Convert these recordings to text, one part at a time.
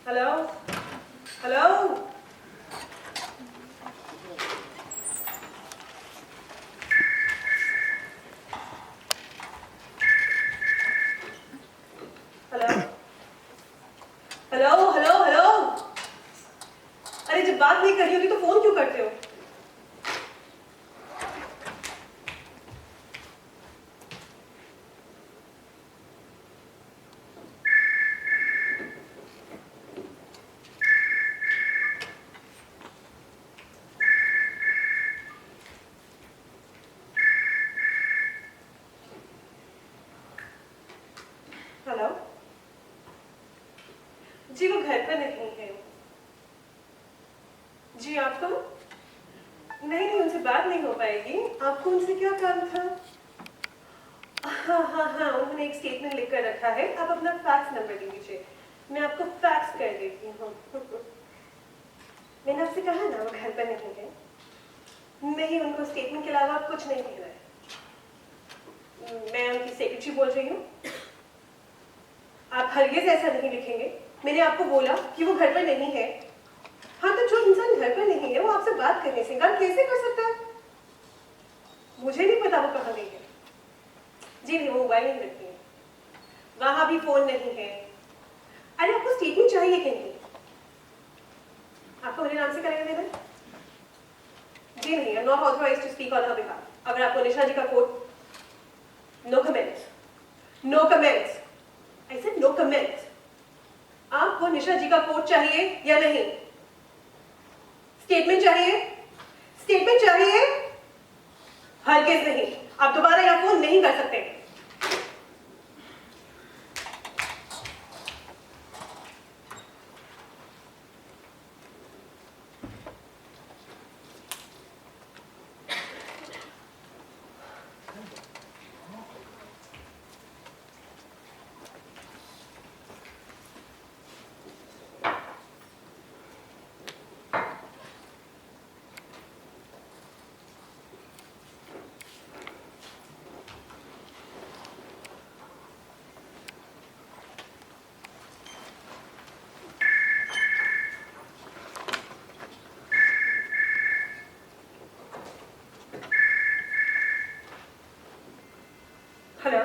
Hello hello hello hello hello hello. अरे जब बात नहीं करी होगी तो फोन क्यों करते हो? हेलो जी, वो घर पर नहीं है। जी आप कौन? नहीं नहीं, उनसे बात नहीं हो पाएगी। आपको उनसे क्या काम था? हाँ हाँ हाँ, उन्होंने एक स्टेटमेंट लिख कर रखा है। आप अपना फैक्स नंबर दे दीजिए, मैं आपको फैक्स कर देती हूँ। मैंने आपसे कहा ना वो घर पर नहीं है। नहीं, उनको स्टेटमेंट के अलावा कुछ नहीं कहना है। मैं उनकी सेक्रेटरी बोल रही हूँ। आप हरगिज़ ऐसा नहीं लिखेंगे। मैंने आपको बोला कि वो घर पर नहीं है। हाँ, तो जो इंसान घर पर नहीं है वो आपसे बात करने से इनकार कैसे कर सकता है? मुझे नहीं पता वो कहाँ गई है। जी नहीं, वो मोबाइल नहीं रखती है, वहां भी फोन नहीं है। अरे आपको स्टेटमेंट चाहिए कि नहीं? आपको मेरे नाम से करेंगे देना? जी नहीं, I am not authorised to speak on her behalf. अगर आपको निशा जी का quote, no comments, no comments, I said no comments. आपको निशा जी का कोट चाहिए या नहीं? स्टेटमेंट चाहिए? स्टेटमेंट चाहिए? हरगिज़ नहीं। आप दोबारा यहाँ फोन नहीं कर सकते। हेलो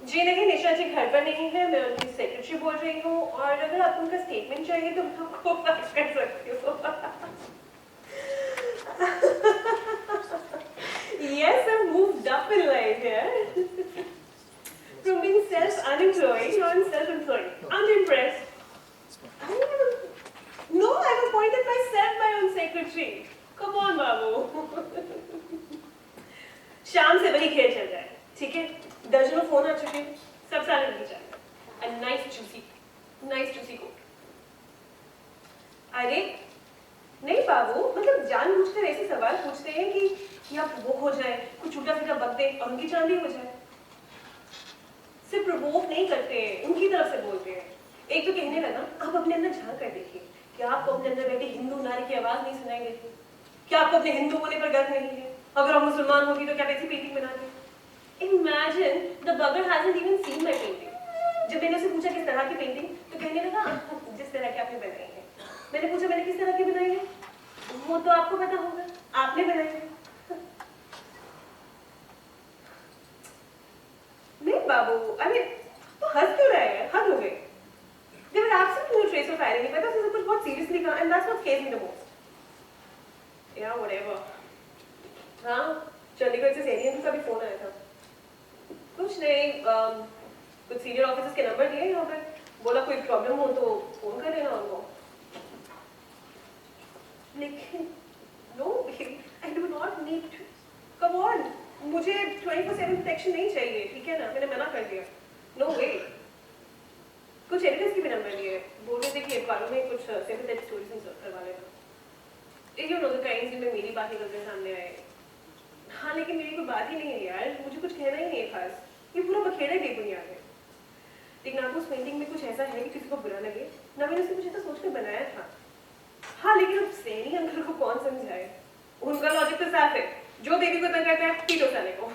जी नहीं, निशा जी घर पर नहीं है। मैं उनकी सेक्रेटरी बोल रही हूँ, और अगर आपको उनका स्टेटमेंट चाहिए तो मैं आपको फैक्स कर सकती हूँ। Yes, I've moved up in life here. From being self-unemployed to self-employed. I'm impressed. No, I've appointed myself my own secretary. Come on, बाबू। शाम से वही खेल चल रहा है, ठीक है? दर्जनों फोन आ चुके हैं, सब सारे नहीं जाएगा। A nice juicy quote. अरे नहीं बाबू, मतलब जानबूझकर ऐसे सवाल पूछते हैं कि या वो हो जाए, कुछ उल्टा सीधा बक दे और उनकी जान भी हो जाए। सिर्फ प्रोवोक नहीं करते हैं, उनकी तरफ से बोलते हैं। एक तो कहने लगा, आप अपने अंदर झांक कर देखिए, क्या आपको अपने अंदर बैठी हिंदू नारी की आवाज नहीं सुनाई देती? क्या आपको अपने हिंदू होने पर गर्व नहीं है? अगर आप मुसलमान होगी तो क्या वैसी पेंटिंग बनाती? Imagine the bugger hasn't even seen my painting. जब मैंने उसे पूछा किस तरह की पेंटिंग, तो कहने लगा जिस तरह की आपने बनाई है। मैंने पूछा मैंने किस तरह की बनाई है? वो तो आपको पता होगा, आपने बनाई है। नहीं बाबू, अरे तो हंस क्यों रहे हैं? हद हो गई। There were absolutely no trace of irony, but this is कुछ बहुत seriously कहा, and that's what scares me the most. Yeah, whatever. हाँ, चंडीगढ़ से सेरियन का भी फोन आया था। कुछ नहीं, कुछ सीनियर ऑफिसर्स के नंबर दिए यहाँ पे, बोला कोई प्रॉब्लम हो तो फोन कर लेना उनको। लेकिन no, I do not need to, come on, मुझे 24/7 प्रोटेक्शन नहीं चाहिए, ठीक है ना? मैंने मना कर दिया, नो वे। कुछ एडिटर्स के भी नंबर दिए, बोल रहे थे कि अखबारों में कुछ सिंपैथेटिक स्टोरीज करवा लेना। यू नो द काइंड जिनमें मेरी बात निकल कर सामने आए। हाँ, लेकिन मेरी कोई बात ही नहीं है यार, मुझे कुछ कहना ही नहीं है खास। ये पूरा बखेड़ा ही बेबुनियाद है। लेकिन आपको उस पेंटिंग में कुछ ऐसा है कि किसी को बुरा लगे ना? मैंने उसे कुछ ऐसा सोचकर बनाया था। हाँ, लेकिन अब सैनी अंकल को कौन समझाए? उनका लॉजिक तो साफ है, जो बेबी को तंग करता है पीटो साले को।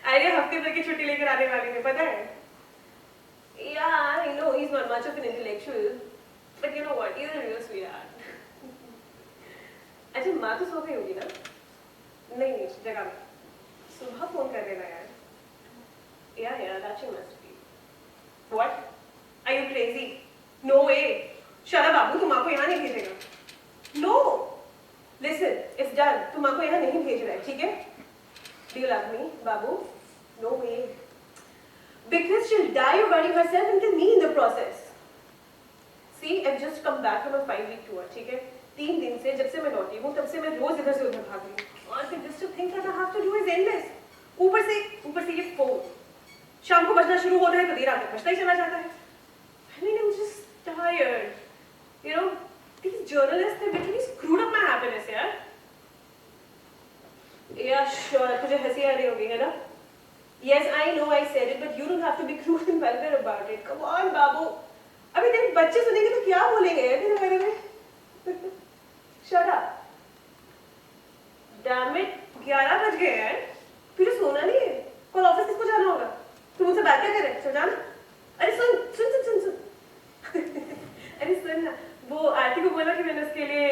अरे हफ्ते भर की छुट्टी लेकर आने वाली है, पता है? यार intellectual, but you know what? He's a real sweetheart. अच्छा माँ तो सो गई होगी ना? नहीं जगह में। सुबह फोन कर देना यार। Yeah, that she must be. What? Are you crazy? No way. Shut up, बाबू, तुम माँ को यहाँ नहीं भेजेगा। No. Listen, it's done. तुम माँ को यहाँ नहीं भेज रहा है, ठीक है? Do you love me, Babu? No way. Because she'll die of running herself and kill me in the process. See, I've just come back from a 5-week tour, ठीक है? 3 दिन से जब से मैं लौटी हूँ, तब से मैं रोज इधर से उधर भाग रही हूँ। और the list of things that I have to do is endless. ऊपर से ये फोन। शाम को बजना शुरू होता है तो देर रात तक बजता ही चला जाता है। I mean, I'm just tired. You know, these journalists, they literally screwed up my happiness, यार। Yeah, sure, तुझे हंसी आ रही होगी, है ना? Yes, I know I said it, but you don't have to be cruel and vulgar about it. Come on, बाबू। अभी तेरे बच्चे सुनेंगे तो क्या बोलेंगे तेरे बारे में? Shut up. Damn it, 11 बज गए यार। फिर सोना नहीं है। कल ऑफिस किसको जाना होगा? तू मुझसे बात क्या करे? चल जाना। अरे सुन। अरे सुन ना, वो आरती को बोला कि मैंने उसके लिए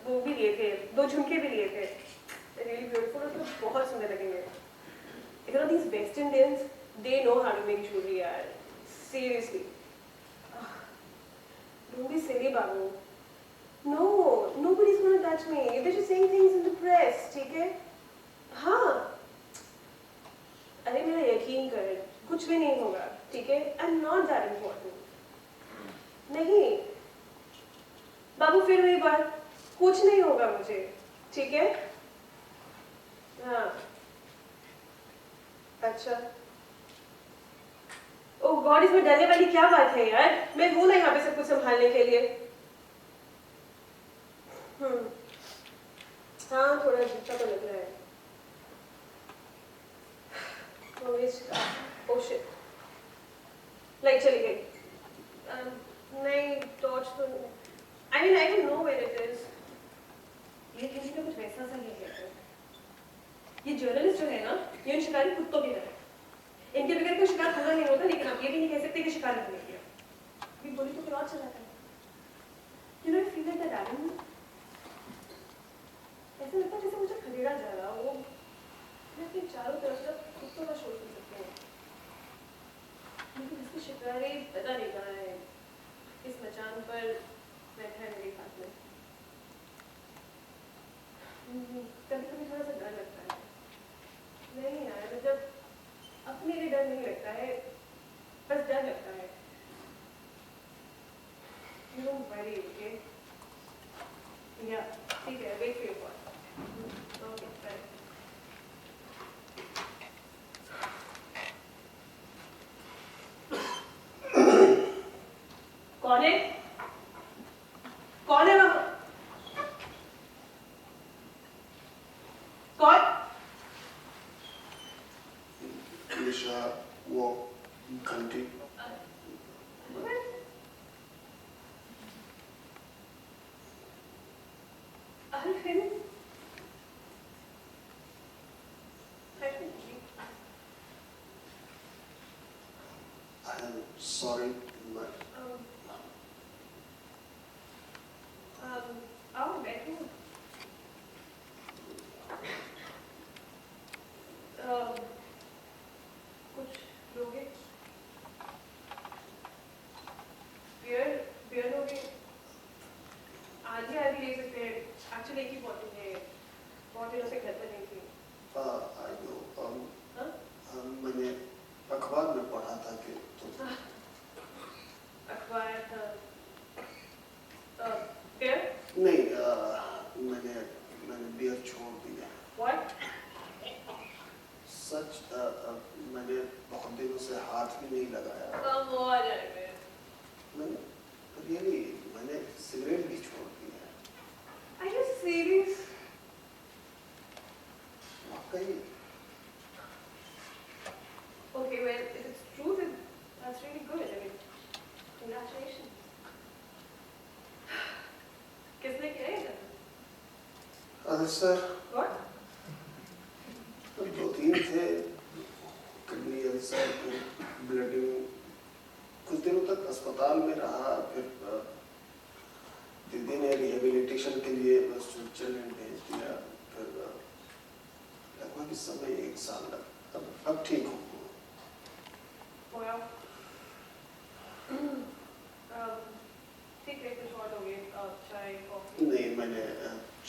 वो भी लिए थे, 2 झुमके भी लिए थे। Really beautiful, उसको बहुत सुंदर लगेंगे। You know, these West Indians, they know how to make jewelry, yaar. Seriously. Don't be silly, Babu. No, nobody's gonna touch me. They're just saying things in the press, ठीक है? हाँ. अरे मेरा यकीन कर, कुछ भी नहीं होगा, ठीक है? I'm not that important. नहीं. बाबू फिर वही बात, कुछ नहीं होगा मुझे, ठीक है? हाँ. अच्छा। ओह गॉड, इसमें डरने वाली क्या बात है यार? मैं हूं ना यहाँ पे सब कुछ संभालने के लिए। हाँ, थोड़ा झटका तो लग रहा है। ओह शिट, लाइट चली गई। नहीं, टॉर्च तो I mean, I don't know where it is. ये किसी का कुछ वैसा सा ही है। ये जर्नलिस्ट जो है ना, ये उन शिकारी कुत्तों की तरह है। इनके बगैर कोई शिकार खड़ा नहीं होता, लेकिन आप ये भी नहीं कह सकते कि शिकार नहीं किया। ये बोली तो फिर और चलाता है। You know, I feel like that animal. ऐसा लगता है जैसे मुझे खदेड़ा जा रहा हो। मैं अपने चारों तरफ से कुत्तों का शोर सुन सकती हूँ। लेकिन इसकी शिकारी पता नहीं कहाँ है। इस मचान पर बैठा है मेरे हाथ में। कभी-कभी थोड़ा सा डर लगता है। नहीं यार, मतलब अपने लिए डर नहीं लगता है, बस डर लगता है। You don't worry, okay? Yeah, ठीक है, wait for your call. Okay, bye. कौन है? कौन है वहाँ? कौन? वो घंटी sorry आओ बैठो। कुछ लोगे? बियर लोगे? आधी ले सकते हैं। एक्चुअली एक ही बॉटल है, बहुत दिनों से घर पर नहीं थी। मैंने अखबार में पढ़ा था कि अखबार बियर? नहीं, मैंने बियर छोड़ दिया। What? सच, मैंने बहुत दिनों से हाथ भी नहीं लगाया। Come on, Arvind. मैंने सिगरेट भी छोड़ दी है। Are you serious? वाकई। Okay, well, if it's true, then that's really good. I mean, congratulations. किसने किया ये? अरे सर, What? 2-3 थे, किडनी अल्सर, ब्लडिंग, कुछ दिनों तक अस्पताल अस्पताल में रहा, फिर दीदी ने रिहेबिलिटेशन के लिए स्विट्जरलैंड भेज दिया, फिर लगभग इस समय 1 साल लगा। अब ठीक हूँ। ठीक है, कुछ और लोगे? चाय कॉफी? नहीं, मैंने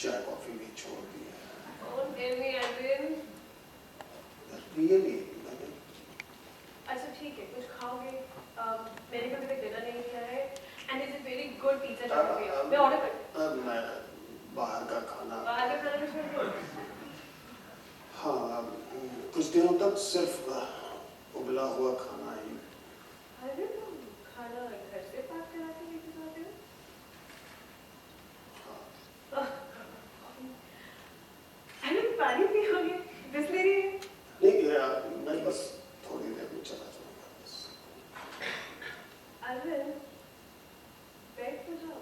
चाय कॉफी भी छोड़ दी है। रियली मैंने। अच्छा ठीक है, कुछ खाओगे? मैंने कभी तक डिनर नहीं किया है and it's a very good pizza जहाँ पे मैं ऑर्डर कर मैं बाहर का खाना, बाहर का खाना छोड़ दो। हाँ, कुछ दिनों तक सिर्फ उबला हुआ खाना ही। अरे तुम खाना घर से पैक करा के लेके जाते हो? हाँ। अरे पानी पियोगे? बिस्लेरी है? नहीं, मैं बस थोड़ी देर में चला जाऊंगा बस। अरविंद, बैठ तो जाओ।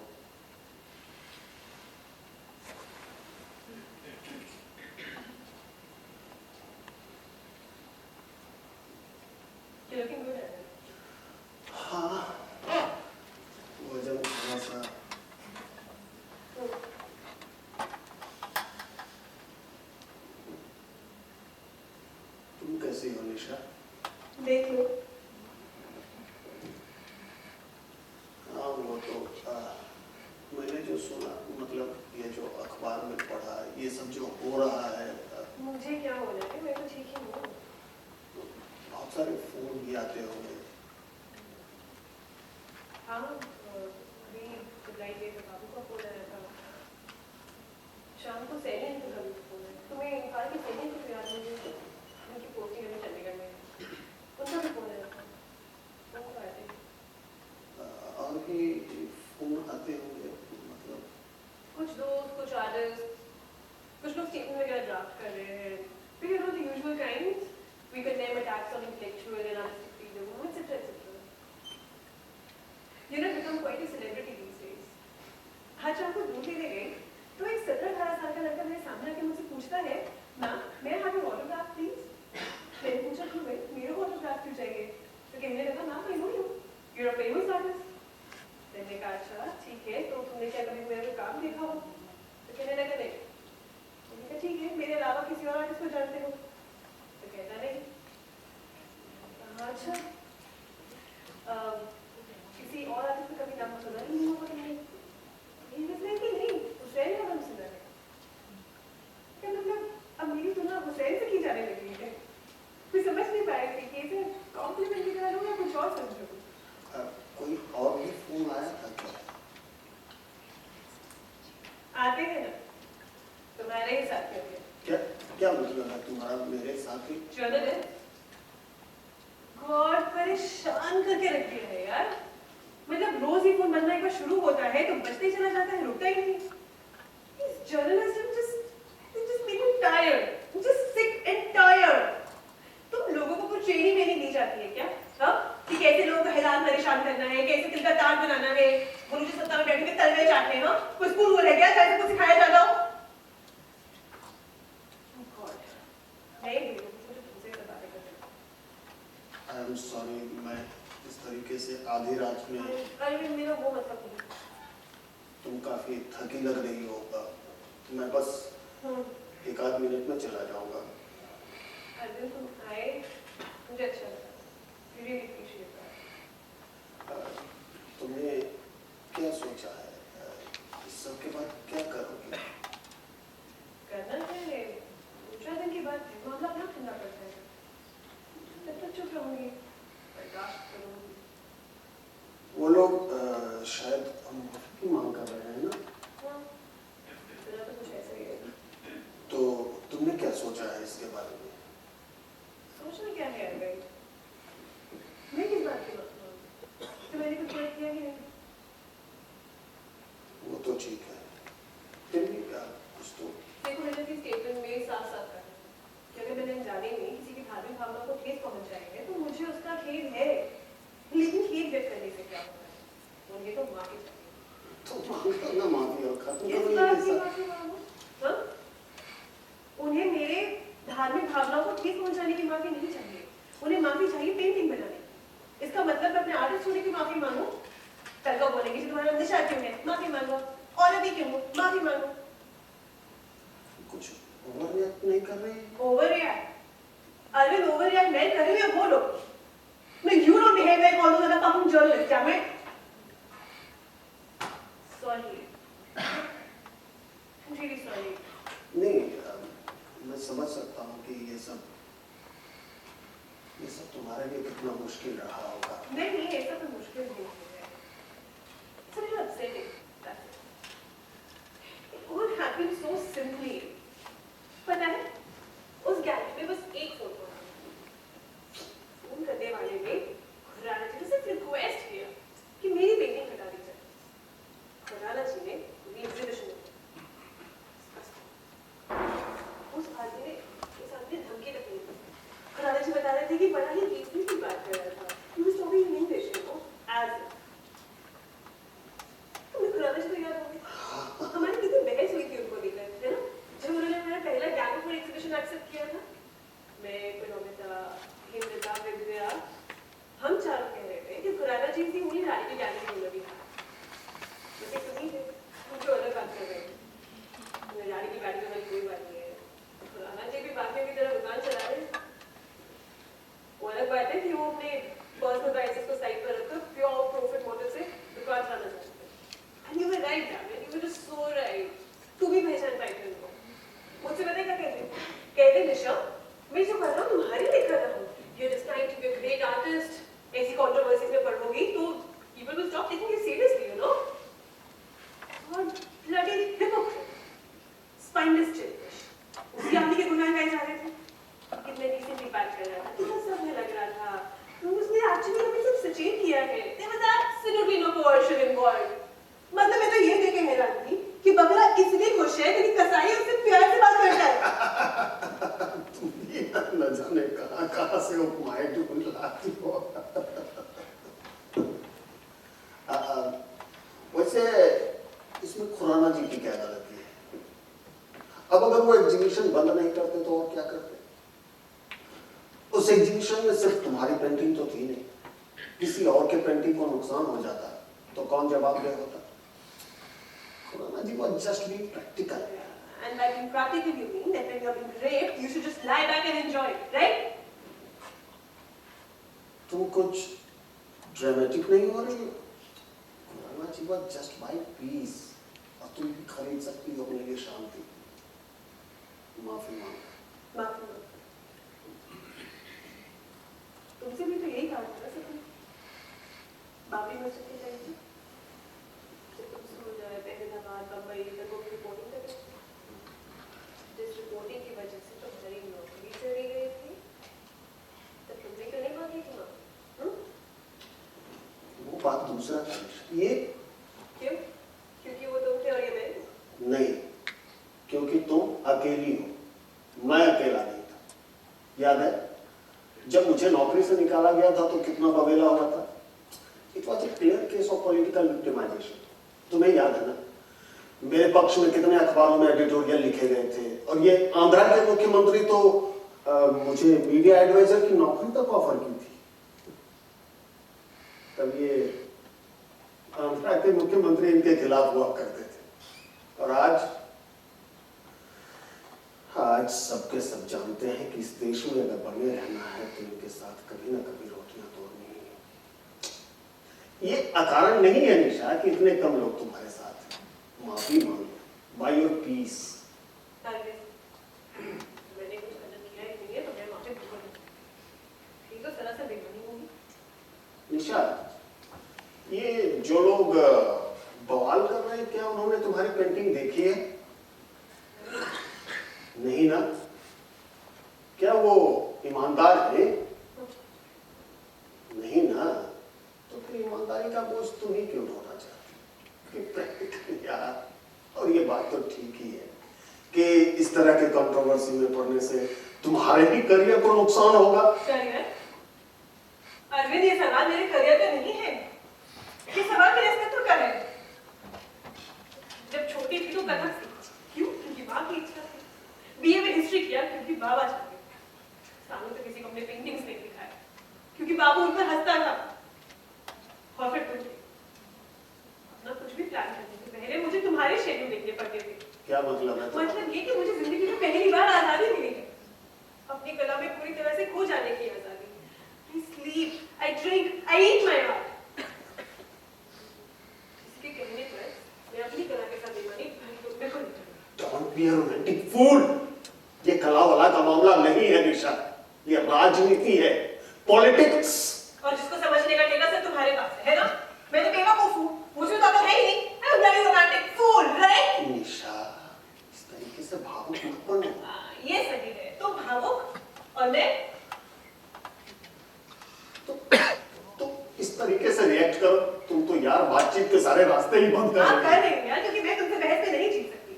You're looking good, Arvind. हाँ, वजन थोड़ा सा। तुम कैसी हो निशा? देख लो। हाँ, वो तो मैंने जो सुना, मतलब ये जो अखबार में पढ़ा, ये सब जो हो रहा है, मुझे क्या होना है? मैं तो ठीक ही हूँ। बहुत सारे फोन भी आते होंगे। हाँ, अभी गुडनाइट डे पे बाबू का फोन आया था। शाम को सैनी का भी फोन आया। तुम्हें कहा कि सैनी को याद नहीं है? उनकी पोस्टिंग अभी चंडीगढ़ में। उनका भी फोन आया था। वो आए थे। और भी फोन आते होंगे, मतलब कुछ दोस्त, कुछ आर्टिस्ट, कुछ लोग स्टेटमेंट वगैरह ड्राफ्ट कर रहे हैं। फिर you know the usual kinds. We condemn attacks on intellectual and artistic freedom, etc., etc. You know, become quite a celebrity these days. आज शाम को दूध लेने गई तो एक 17-18 साल का लड़का मेरे सामने आके मुझसे पूछता है, मैम, मैं हैव योर ऑटोग्राफ प्लीज। मैंने पूछा क्यों भाई, मेरे को ऑटोग्राफ क्यों चाहिए? तो कहने लगा, ma'am, I know you, you are a famous artist. मैंने कहा, अच्छा ठीक है, तो तुमने क्या कभी मेरा कोई काम देखा हो? तो कहने लगा, नहीं। मैंने कहा, ठीक है, मेरे अलावा किसी और आर्टिस्ट को जानते हो? तो कहता नहीं। अच्छा, किसी और आर्टिस्ट का कभी नाम सुना ही नहीं होगा तुमने? नहीं, हुसैन का नाम सुना है। क्या मतलब अब मेरी तुलना हुसैन से की जाने लगी है? कोई समझ नहीं पाया कि इसे कॉम्प्लीमेंट की तरह लूं या कुछ और समझूं? कोई और भी फोन आया था क्या? आते हैं ना, तुम्हारे ही साथ होंगे। क्या मतलब है तुम्हारा मेरे साथ ही? जर्नलिस्ट गॉड परेशान करके रख दिया है यार। मतलब रोज ही फोन बनना एक बार शुरू होता है तो बजते ही चला जाता है, रुकता ही नहीं। These journalists are just make me tired. I'm just sick and tired. तुम लोगों को कुछ ट्रेनिंग नहीं दी जाती है क्या? हाँ? कि कैसे लोगों को हैरान परेशान करना है, कैसे दिल का तार बनाना है, गुरु जी सत्ता में बैठ के तलवे चाटने, हाँ? कोई स्कूल वो रह गया जैसे कुछ सिखाया जाता हो? Oh God. नहीं मुझे तुमसे बातें करनी। आई एम सॉरी, मैं इस तरीके से आधी रात में। अरे मेरा वो मतलब नहीं। तुम काफी थकी लग रही हो, मैं बस 1-8 मिनट में चला जाऊंगा। अरविंद, तुम आए, मुझे अच्छा लगा। Really appreciate that. तुमने क्या सोचा है? इस सब के बाद क्या करोगे? करना है 2-4 दिन के बाद मामला अपना ठंडा करता है। तब तक चुप रहूंगी, बर्दाश्त करूंगी। वो लोग शायद हम की मांग कर रहे हैं ना? हाँ, मेरा तो कुछ ऐसा ही है। तो तुमने क्या सोचा है इसके बारे में? सोचना क्या है अरविंद? मैं किस बात की बात करूँ? तो मैंने कुछ गलत किया ही नहीं। वो तो ठीक है, फिर भी क्या कुछ तो। देखो, मैंने अपनी स्टेटमेंट में साफ-साफ कहा कि अगर मैंने अनजाने में किसी की धार्मिक भावनाओं को ठेस पहुंचाई है तो मुझे उसका खेद है। लेकिन खेद व्यक्त करने से क्या होता है? उन्हें तो माफी चाहिए। तो मांगो ना माफी और खत्म किस करो बात ये की सब। माफी मांगो? हाँ? उन्हें मेरे धार्मिक भावनाओं को ठेस पहुंचाने की माफी नहीं चाहिए। उन्हें माफी चाहिए पेंटिंग बनाने। इसका मतलब मैं अपने आर्टिस्ट होने की माफी मांगू? कल को बोलेंगे कि तुम्हारा नशा क्यों है, माफी मांगो। और अभी क्यों हो, माफी मांगो। कुछ ओवर रिएक्ट नहीं कर रही? Overreact? Arvind, overreact मैं कर रही हूँ या वो लोग? No, you don't behave like all those other fucking journalists, damn it. Sorry. I'm really sorry. नहीं, मैं समझ सकता हूँ कि ये सब तुम्हारे लिए कितना मुश्किल रहा होगा। नहीं, ऐसा तो मुश्किल नहीं है। It's a little upsetting. That's it. It all happened so simply. पता है? उस गैलरी में बस एक फोटो था। फोन करने वाले ने खुराना जी से सिर्फ रिक्वेस्ट किया कि मेरी पेंटिंग हटा दी जाए। खुराना जी ने पूरी एग्जीबिशन में उस आदमी ने इस आदमी ने धमकी तक नहीं दी। खुराना जी बता रहे थे कि बड़ा ही डीपली की बात कर रहा था। He was talking in English, you know, as if. तुम्हें खुराना जी तो याद होगी? हमारी कितनी बहस हुई थी उनको लेकर, है ना? जब उन्होंने हमारा पहला गैंग फॉर एग्जीबिशन एक्सेप्ट किया था, मैं, फिनोमिना, हिंद्रिता, विद्या, हम चारों कह रहे थे कि खुराना जी की उन्हीं रानी की गैलरी में लगी था। वैसे सुनी थे, मुझे अलग बात कर रहे थे। मैं रानी की गाड़ी में मेरी कोई बात नहीं है। खुराना जी भी बाकियों की तरह दुकान चला रहे हैं। वो अलग बात है कि वो अपने पर्सनल प्राइसेस को साइड पर रखकर प्योर प्रॉफिट मोटिव से दुकान चलाना चाहते हैं। And you were right, damn it. You were just so right. तू भी पहचान पाई थी उनको। मुझसे पता है क्या कहते? कहते निशा, मैं जो कर रहा हूँ तुम्हारे लिए कर रहा हूँ। You're just trying to be a great artist. ऐसी कंट्रोवर्सीज में पढ़ोगी तो people will stop taking you seriously, you know? God, bloody hypocrite. Spineless jellyfish. उसी आदमी के गुनाह गाए जा रहे थे। कितने डिसेंटली बात कर रहा था, कितना सब में लग रहा था। तो उसने एक्चुअली हमें सब सचेत किया है। There was absolutely no coercion involved. मतलब मैं तो ये देख के हैरान थी कि बकरा इसलिए खुश है कि कसाई उससे प्यार से बात करता है। तुम भी न जाने कहाँ से उपमाएं ढूंढ लाती हो। वैसे इसमें खुराना जी की क्या गलती है? अब अगर वो एग्जीबिशन बंद नहीं करते तो और क्या करते? उस एग्जीबिशन में सिर्फ तुम्हारी पेंटिंग तो थी नहीं, किसी और के पेंटिंग को नुकसान हो जाता तो कौन जवाबदेह होता? खुराना जी was just being practical. And by being practical, you mean that when you're being raped, you should just lie back and enjoy it, right? तुम कुछ ड्रामेटिक नहीं हो रही हो? खुराना जी was just by peace. और तुम भी खरीद सकती हो अपने लिए शांति। माफी मांगो। माफी मांगो। तुमसे भी तो यही कहा था सर। बाबरी मस्जिद के टाइम पे अहमदाबाद, बम्बई तक वो रिपोर्टिंग कर रहे थे। जिस रिपोर्टिंग की वजह से तुम्हारी नौकरी चली गई थी, तब तुमने क्यों नहीं मांगी थी मां? वो बात दूसरा था। ये क्यों? क्योंकि वो तुम थे और ये मैं? नहीं, क्योंकि तुम अकेली हो, मैं अकेला नहीं था। याद है जब मुझे नौकरी से निकाला गया था तो कितना बवेला हुआ था? It was a clear case of political victimisation. तुम्हें याद है ना, मेरे पक्ष में कितने अखबारों में एडिटोरियल लिखे गए थे, और ये आंध्रा के मुख्यमंत्री तो मुझे मीडिया एडवाइजर की नौकरी तक ऑफर की थी। तब ये आंध्रा के मुख्यमंत्री इनके खिलाफ हुआ करते थे, और आज सबके सब जानते हैं कि इस देश में अगर बने रहना है तो इनके साथ कभी ना कभी रोटियां तोड़नी है। ये अकारण नहीं है निशा कि इतने कम लोग तुम्हारे साथ हैं। माफी मांगो, बाय योर पीस। मैंने कुछ गलत किया ही नहीं है तो मैं माफी मांगूंगी। ठीक तो सरासर बेईमानी होगी। निशा, ये जो लोग बवाल कर रहे हैं, क्या उन्होंने तुम्हारी पेंटिंग देखी है? नहीं ना? क्या वो ईमानदार है? नहीं ना? तो फिर ईमानदारी का बोझ तुम ही क्यों ढोना चाहती? प्रैक्टिकल यार, और ये बात तो ठीक ही है कि इस तरह के कंट्रोवर्सी में पड़ने से तुम्हारे भी करियर को नुकसान होगा। करियर? अरविंद, ये सवाल मेरे करियर का नहीं है, ये सवाल मेरे अस्तित्व का है। जब छोटी थी तो कथक सीखी, क्यों? क्योंकि माँ की इच्छा थी। बीए में हिस्ट्री किया क्योंकि बाबा चाहते थे। सालों तक किसी को अपने पेंटिंग्स नहीं दिखाया क्योंकि बाबू उन पर हंसता था। और फिर तुम क्या मतलब है तुम्हारा? मतलब ये कि मुझे जिंदगी में पहली बार आजादी मिली है, अपनी कला में पूरी तरह से खो जाने की आजादी। I sleep, I drink, I eat my art. किसी के कहने पर मैं अपनी कला के साथ बेईमानी बिल्कुल नहीं करूंगी। Don't be a romantic fool. ये कला वाला का मामला नहीं है निशा, ये राजनीति है, पॉलिटिक्स। और जिसको समझने का टेका सिर्फ तुम्हारे पास है ना? मैं तो बेवकूफ हूँ, मुझे तो है ही नहीं। I'm a very romantic fool, right? निशा, इस तरीके से भावुक मत बनो। ये सही है, तुम भावुक और मैं तो इस तरीके से रिएक्ट करो, तुम तो यार बातचीत के सारे रास्ते ही बंद कर आप रहे कर रही हो यार, क्योंकक्योंकि मैं तुमसे बहस में नहीं जीत सकती।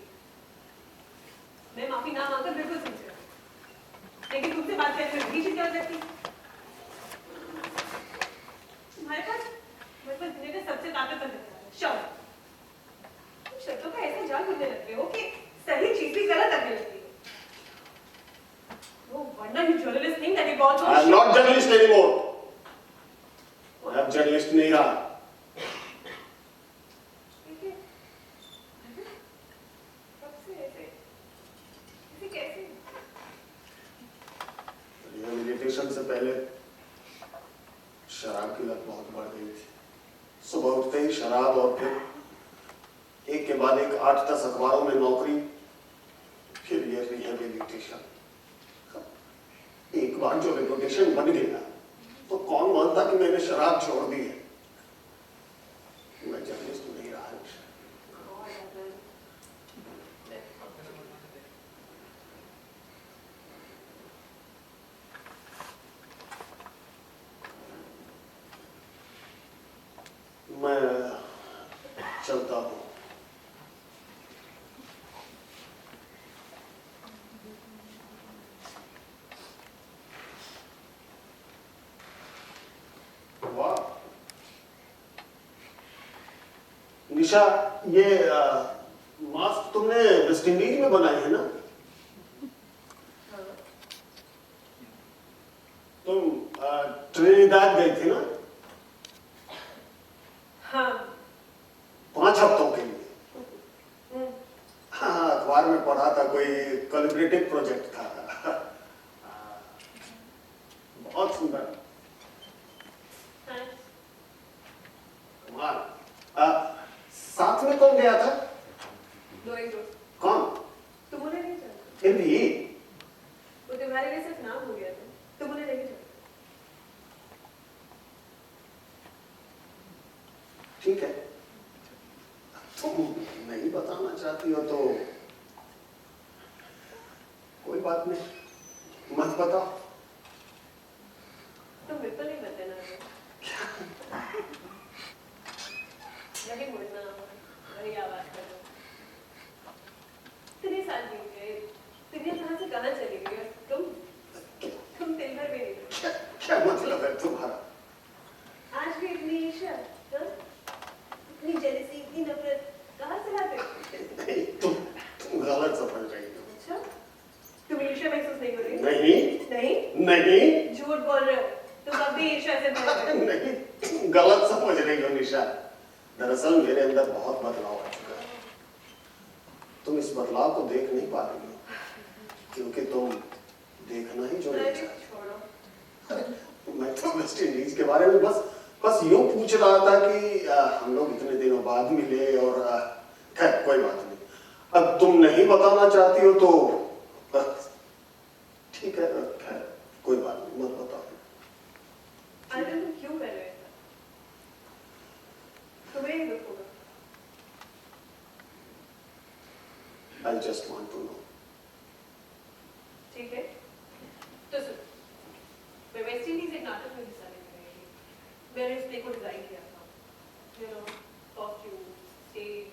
मैं माफी ना मांगकर बिल्कुल सिंसियर हूं, लेकिन तुमसे बात करके नहीं जीत कर सकती। तुम्हारे पास मतलब दुनिया का सबसे ताकतवर हथियार है, शब्द। तुम शब्दों का ऐसा जाल बुनने लगते हो कि सही चीज भी गलत लगने लगती है। No wonder you journalists think that you got I am not journalist anymore. मैं अब जर्नलिस्ट नहीं रहा। रिहेबिलिटेशन से पहले शराब की लत बहुत बढ़ गई थी। सुबह उठते ही शराब और फिर एक के बाद एक 8-10 अखबारों में नौकरी, फिर ये रिहेबिलिटेशन। एक बार जो रेपुटेशन बन गया तो कौन मानता कि मैंने शराब छोड़ दी है। मैं जर्नलिस्ट नहीं रहा। मैं चलता हूँ। वाह निशा, ये मास्क तुमने वेस्ट इंडीज में बनाई है ना? तुम ट्रिनिडाद गई थी ना? हाँ। 5 हफ्तों के लिए। हाँ, अखबार में पढ़ा था, कोई कोलैबोरेटिव प्रोजेक्ट था। बहुत सुंदर। कमाल। साथ में कौन गया था? 2 एक दोस्त। कौन? तुम उन्हें नहीं जानते। फिर भी वो तुम्हारे लिए सिर्फ नाम हो गया था, तुम उन्हें नहीं जानते। ठीक है, तुम नहीं बताना चाहती हो तो कोई बात नहीं, मत बताओ। तुम बिल्कुल नहीं बताना। वही मुड़ना, वही आवाज करना। इतने साल बीत गए, दुनिया कहाँ से कहाँ चली गई और तुम दिन भर भी नहीं। क्या मतलब है तुम्हारा? आज भी इतनी ईर्ष्या, इतनी जेलसी, इतनी नफरत कहाँ से लाते हो? नहीं, तुम गलत समझ रही हो। अच्छा, तुम ईर्ष्या महसूस नहीं हो रही? नहीं नहीं? नहीं, झूठ बोल रहे हो, तुम अब भी ईर्ष्या से भर रहे हो। नहीं, तुम गलत समझ रही हो निशा। दरअसल मेरे अंदर बहुत बदलाव आ चुका है। तुम इस बदलाव को देख नहीं पा रही हो क्योंकि तुम देखना ही जो नहीं चाहती। छोड़ो। मैं तो वेस्ट इंडीज के बारे में बस यूं पूछ रहा था कि हम लोग इतने दिनों बाद मिले और खैर कोई बात नहीं। अब तुम नहीं बताना चाहती हो तो ठीक है, खैर कोई बात नहीं, मत बताओ। आनंद, तुम क्यों कर रहे हो? तुम्हें ही दुख होगा। I just want to know. ठीक है, तो सुन, मैं वेस्ट इंडीज एक नाटक में हिस्सा लेने गई थी। मैंने इस प्ले को डिजाइन किया था, you know, costume, stage,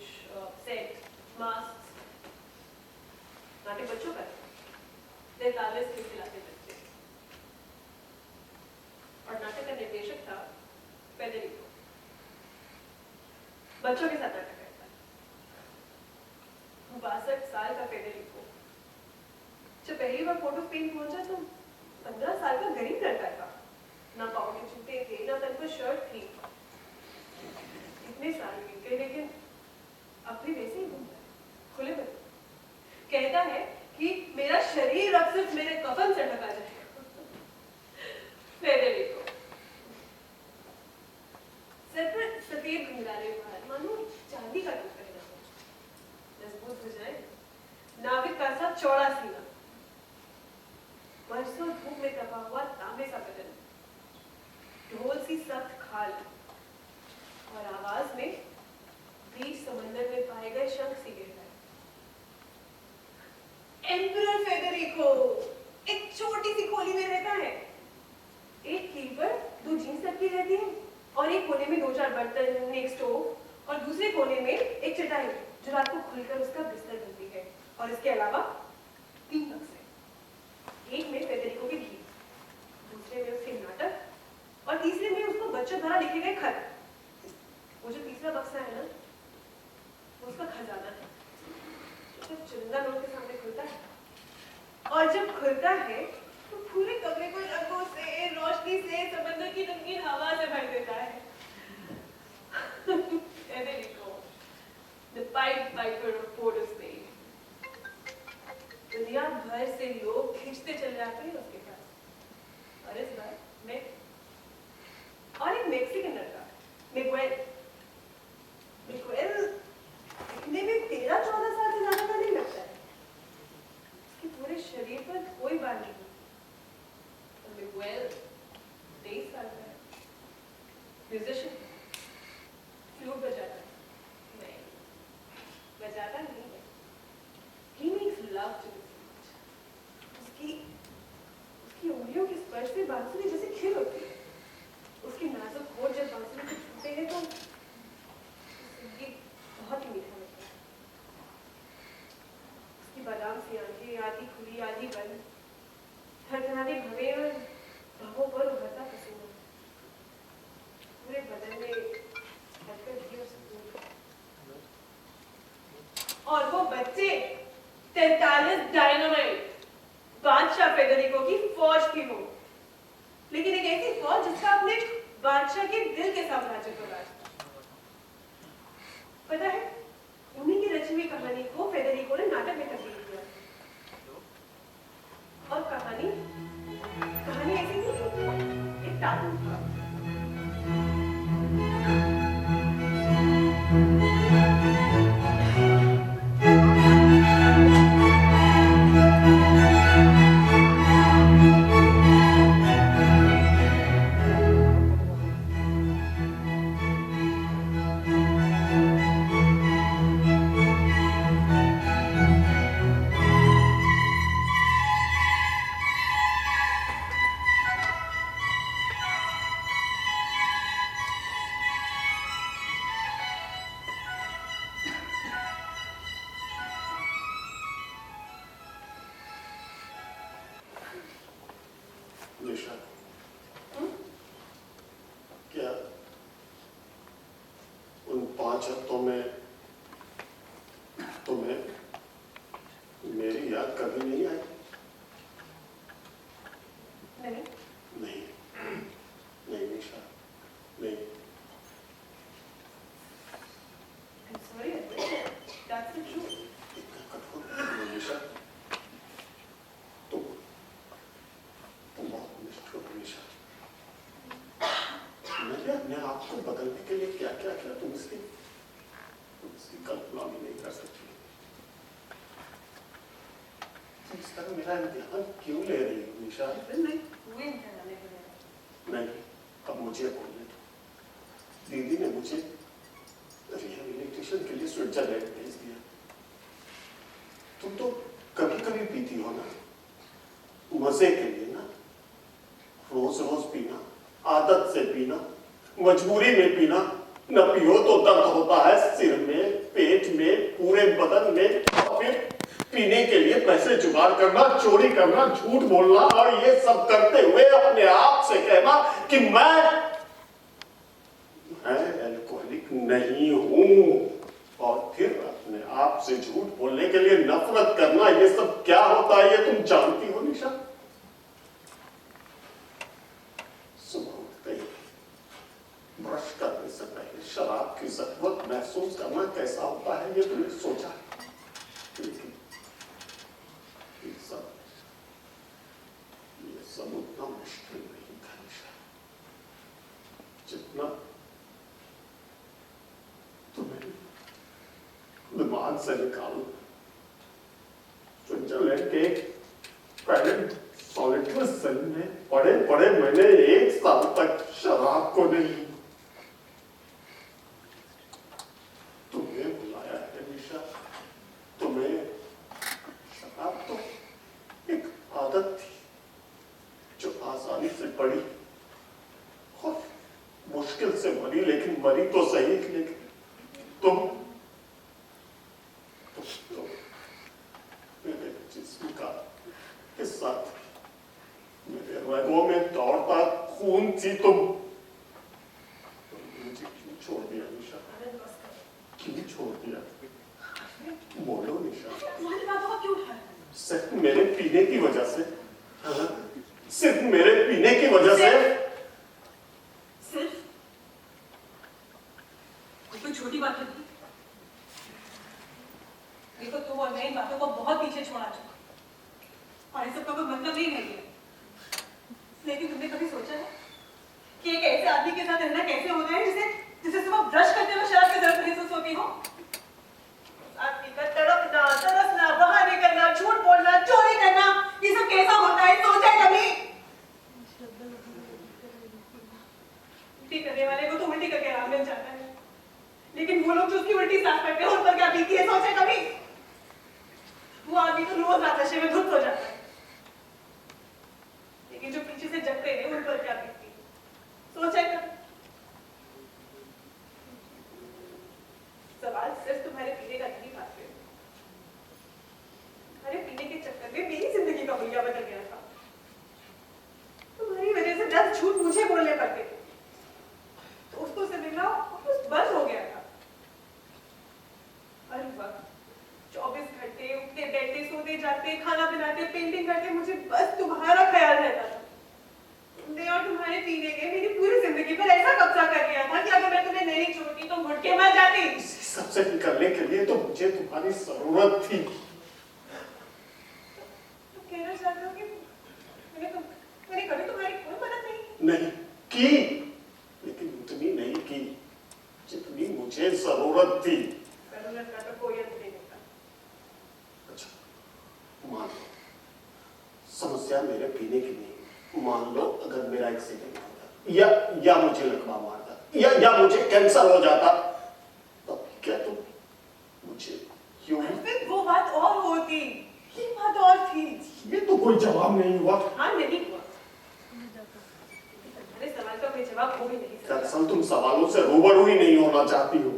set, mask. नाटक बच्चों का 43 खिलखिलाते बच्चे, और नाटक का निर्देशक था फेडेरिको। बच्चों के साथ नाटक करता है। 62 साल का फेडेरिको जब पहली बार फोटो स्पेन पहुंचा तो 15 साल का गरीब लड़का था। ना पाँव के जूते थे, ना तन पर शर्ट थी। इतने साल बीत गए लेकिन अब भी वैसे ही घूम रहा है, खुले में। घुंघरा रहे बाहर, मानो चांदी का टुकड़ा है। मजबूत हो जाए, नाविक का सा चौड़ा सीना, बरसों धूप में दबा हुआ तांबे सा बदन, ढोल सी सख्त खाल और आवाज में बीच समंदर में पाए गए शंख सी गहराई। एम्परर फेडेरिको एक छोटी सी खोली में रहता है। एक कील पर 2 जीन्स रखी रहती है और एक कोने में 2-4 बर्तन, एक स्टोव और दूसरे कोने में एक चटाई जो रात को खुलकर उसका बिस्तर बनती है। और इसके अलावा 3 बक्से, एक में फेडेरिको के गीत, दूसरे में उसके नाटक और तीसरे में उसको बच्चों द्वारा लिखे गए खत। वो जो तीसरा बक्सा है ना, वो उसका खजाना है, जब चुनिंदा नोट के सामने खुलता है और जब खुलता है तो पूरे कमरे को रंगों से, रोशनी से, समंदर की रंगीन हवा से भर देता है। Federico, the Pied Piper of Port of Spain। दुनिया भर से लोग खींचते चले जाते हैं उसके पास, और इस बार मैं और एक मेक्सिकन लड़का, मिगुएल दिखने में 13-14 साल से ज्यादा का नहीं लगता है। उसके पूरे शरीर पर कोई बाल नहीं, और मिगुएल 23 साल का है, म्यूजिशियन, फ्लूट बजाता है। नहीं, बजाता नहीं है। He makes love to the flute। उसकी उंगलियों के स्पर्श से बांसुरी जैसे खिल होती है। उसके नाजुक होठ जब बांसुरी को छूते हैं तो संगीत बहुत ही मीठा लगता है। उसकी बादाम सी आंखें, आधी खुली आधी बंद, थरथराती भवें और भवों पर उभरता पसीना, पूरे बदन में हलचल घी और सुकून। और वो बच्चे 43 डायनामाइट, बादशाह फेडेरिको की फौज थी वो, लेकिन एक ऐसी फौज जिसका अपने बादशाह के दिल के साम्राज्य पर राज था। पता है, उन्हीं की रची हुई कहानी को फेडेरिको ने नाटक में तब्दील किया, और कहानी ऐसी थी, एक टापू था। निशा, क्या उन 5 हफ्तों में तुम्हें मेरी याद कभी नहीं आई? नहीं, नहीं, नहीं निशा, नहीं। I'm sorry, that's the truth। इतना कठोर नहीं निशा, तुम बहुत निष्ठुर हो निशा। मैंने अपने आप को बदलने के लिए क्या क्या किया, तुम इसकी कल्पना भी नहीं कर सकती। तुम इस तरह मेरा इम्तिहान क्यों ले रही हो निशा? नहीं, हुए इम्तिहान ले रहे हैं। नहीं, अब मुझे बोलने दो। दीदी ने मुझे रिहेबिलिटेशन के लिए स्विट्जरलैंड भेज दिया। तुम तो कभी कभी पीती हो ना, मजे के लिए ना, रोज रोज पीना, आदत से पीना, मजबूरी में पीना, न पियो तो दर्द होता है सिर में, पेट में, पूरे बदन में, और फिर पीने के लिए पैसे जुगाड़ करना, चोरी करना, झूठ बोलना, और ये सब करते हुए अपने आप से कहना कि मैं अल्कोहलिक नहीं हूं, और फिर अपने आप से झूठ बोलने के लिए नफरत करना, ये सब क्या होता है ये तुम जानती हो निशा? सुबह उठते ही ब्रश करने से पहले शराब की जरूरत महसूस करना कैसा होता है ये तुमने सोचा? लेकिन ये सब उतना मुश्किल नहीं था निशा, दिमाग से निकाल। स्विट्जरलैंड के पैलेट सॉलिटरी सेल में पड़े पड़े मैंने 1 साल तक शराब को नहीं। तुम्हें बुलाया है निशा, तुम्हें। शराब तो एक आदत थी जो आसानी से पड़ी और मुश्किल से मरी, लेकिन मरी तो सही। लेकिन तुम मेरे जिस्म का हिस्सा थी, मेरे रगों में दौड़ता खून थी तुम। मुझे क्यों छोड़ दिया निशा? क्यों छोड़ दिया? बोलो निशा। तुम्हारी बातों का क्यों उठा रहे हो? सिर्फ मेरे पीने की वजह से? हाँ? सिर्फ मेरे पीने की वजह से? सिर्फ? कोई छोटी बात है? देखो तुम और मैं इन बातों को बहुत पीछे छोड़ा चुका और इस सब का कोई मतलब नहीं रह गया। लेकिन तुमने कभी सोचा है कि एक ऐसे आदमी के साथ रहना कैसे होता है जिसे सुबह ब्रश करते हुए शराब की जरूरत महसूस होती हो? आदमी का तड़पना, तरसना, बहाने करना, झूठ बोलना, चोरी करना, ये सब कैसा होता है? सोचा है कभी? उल्टी करने वाले को तो उल्टी करके आराम मिल जाता है, लेकिन वो लोग जो उसकी उल्टी साफ करते हैं उन पर क्या बीती है सोचा कभी? वो आदमी तो रोज रात नशे में धुत हो जाता है, लेकिन जो पीछे से जगते हैं उन पर क्या बीतती है सोचा कभी? सवाल सिर्फ तुम्हारे पीने का नहीं पाते, तुम्हारे पीने के चक्कर में मेरी जिंदगी का हुलिया बदल गया था। तुम्हारी वजह से 10 झूठ मुझे बोलने पड़ते थे, दोस्तों से मिलना बस बंद हो गया था। हर वक्त 24 घंटे उठते बैठते सोते जाते खाना बनाते पेंटिंग करते मुझे बस तुम्हारा ख्याल रहता था। तुमने और तुम्हारे पीने ने मेरी पूरी जिंदगी पर ऐसा कब्जा कर लिया था कि अगर मैं तुम्हें नहीं छोड़ती तो घुट के मर जाती। सबसे निकलने के लिए तो मुझे तुम्हारी जरूरत थी। तुम कहना चाहते हो कि मैंने कभी तुम्हारी कोई मदद नहीं की, लेकिन उतनी नहीं की जितनी मुझे जरूरत थी। जरूरत का तो कोई अंत नहीं होता। अच्छा, मान लो समस्या मेरे पीने की नहीं, मान लो अगर मेरा एक्सीडेंट होता या मुझे लकवा मारता या मुझे कैंसर हो जाता, तब क्या तुम मुझे क्यों? फिर वो बात और होती, ये बात और थी। ये तो कोई जवाब नहीं हुआ। हाँ नहीं हुआ, तुम्हारे सवाल का कोई जवाब हो भी नहीं सकता। दरअसल तुम सवालों से रूबरू ही नहीं होना चाहती हो।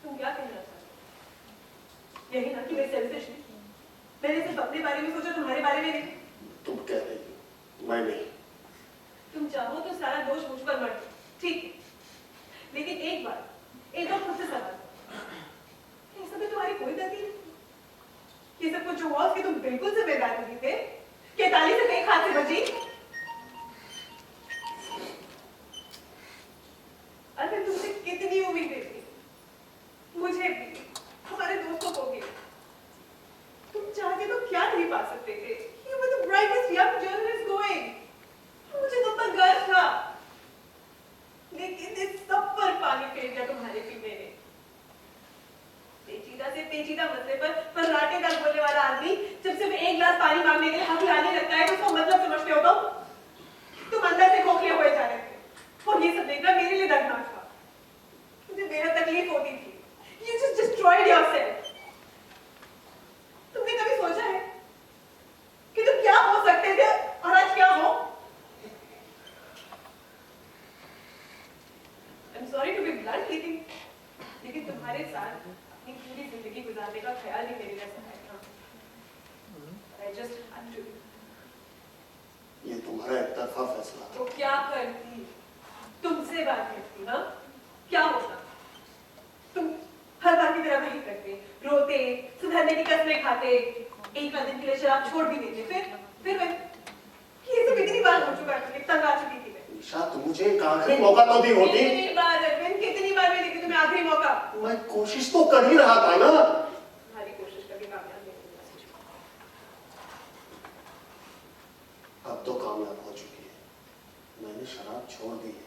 तुम क्या कहना चाहते हो? यही ना कि मैं सेल्फिश हूँ, मैंने सिर्फ अपने बारे में सोचा, तुम्हारे बारे में नहीं। तुम कह रही हो, मैं नहीं। तुम चाहो तो सारा दोष मुझ पर मत दो, ठीक है, लेकिन एक बार एक और खुद से सवाल करो, ये सब भी तुम्हारी कोई गलती नहीं? ये सब कुछ जो हुआ उसके तुम बिल्कुल जिम्मेदार नहीं थे? क्या ताली से कहीं हाथ से बची? अरे तुमसे कितनी उम्मीदें थी, मुझे भी, हमारे दोस्तों को भी। तुम चाहते तो क्या नहीं पा सकते थे? You were the brightest young journalist going. मुझे तुम पर गर्व था, लेकिन इस सब पर पानी फेर दिया तुम्हारे पीने ने। पेचीदा से पेचीदा मसले पर राटेदार बोलने वाला आदमी जब सिर्फ एक गिलास पानी मांगने के लिए हाथ हिलाने लगता है तो उसका मतलब समझते हो तुम अंदर से खोखले हुए जा रहे थे और ये सब देखना मेरे लिए दर्दनाक था। मुझे बेहद तकलीफ होती थी। You just destroyed yourself. तुमने कभी सोचा है कि तुम क्या हो सकते थे और आज क्या हो? I'm sorry to be blunt, लेकिन तुम्हारे साथ अपनी पूरी जिंदगी गुजारने का ख्याल ही मेरे लिए सहाय था। I just had to. ये तुम्हारा एक तरफा फैसला था। तो क्या करती? तुमसे बात करती, हाँ? क्या होता? तुम हर बार की तरह वही करते, रोते, सुधरने की कस्में खाते, एक दिन के लिए शराब छोड़ भी देते, फिर मैं ये सब इतनी बार हो चुका है, तंग आ चुकी थी मैं। निशा, तुम मुझे एक आखिरी मौका तो दी होती। कितनी बार अरविंद, कितनी बार मैंने दी तुम्हें आखिरी मौका? मैं कोशिश तो कर ही रहा था ना। तुम्हारी कोशिश कभी कामयाब नहीं होगी। अब तो कामयाब हो चुकी है, मैंने शराब छोड़ दी है।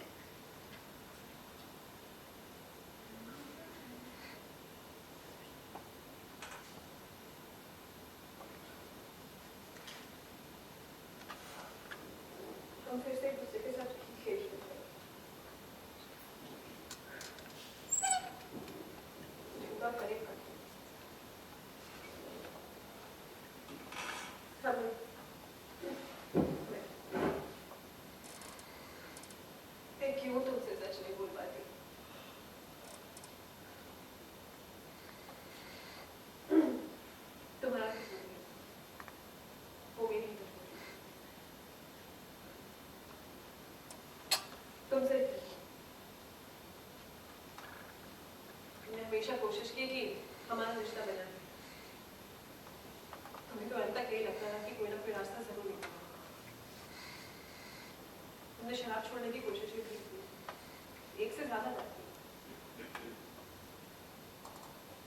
हमेशा कोशिश की कि हमारा रिश्ता बना रहे। हमें तो अंत तक यही लगता था कि कोई ना कोई रास्ता जरूर निकलेगा। हमने शराब छोड़ने की कोशिश भी की, एक से ज्यादा बार की।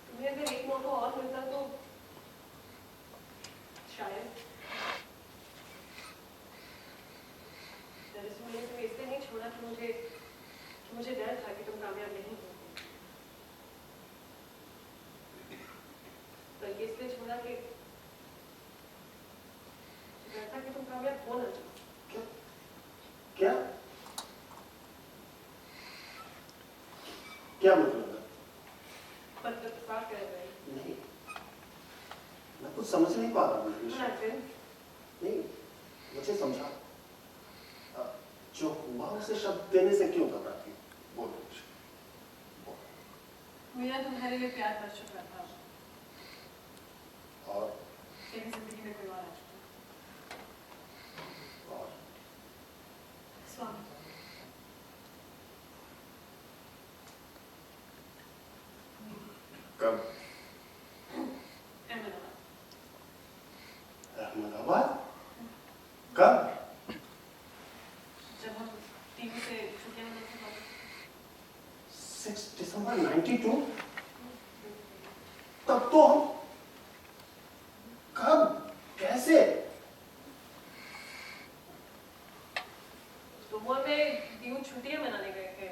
तुम्हें अगर एक मौका और मिलता तो शायद। दरअसल मैंने तुम्हें इसलिए नहीं छोड़ा कि मुझे डर था कि तुम कामयाब नहीं हो, बल्कि इसलिए छोड़ा कि डर था कि तुम कामयाब हो ना जाओ। क्या क्या मतलब है? मतलब साफ कह रहे हैं। नहीं, मैं कुछ समझ नहीं पा रहा हूँ। नहीं, मुझे समझा। जो हुआ उसे शब्द देने से क्यों घबराती है? बोलो। मेरा तुम्हारे लिए प्यार बढ़ चुका था और मेरी जिंदगी में कोई और आ चुका। और स्वामी। कब? अहमदाबाद। अहमदाबाद? कब? जब हम टीवी से छुट्टियां मनाते थे। 6 दिसंबर 92? तब तो हम कब? कैसे? सुबह में दीव छुट्टियां मनाने गए थे।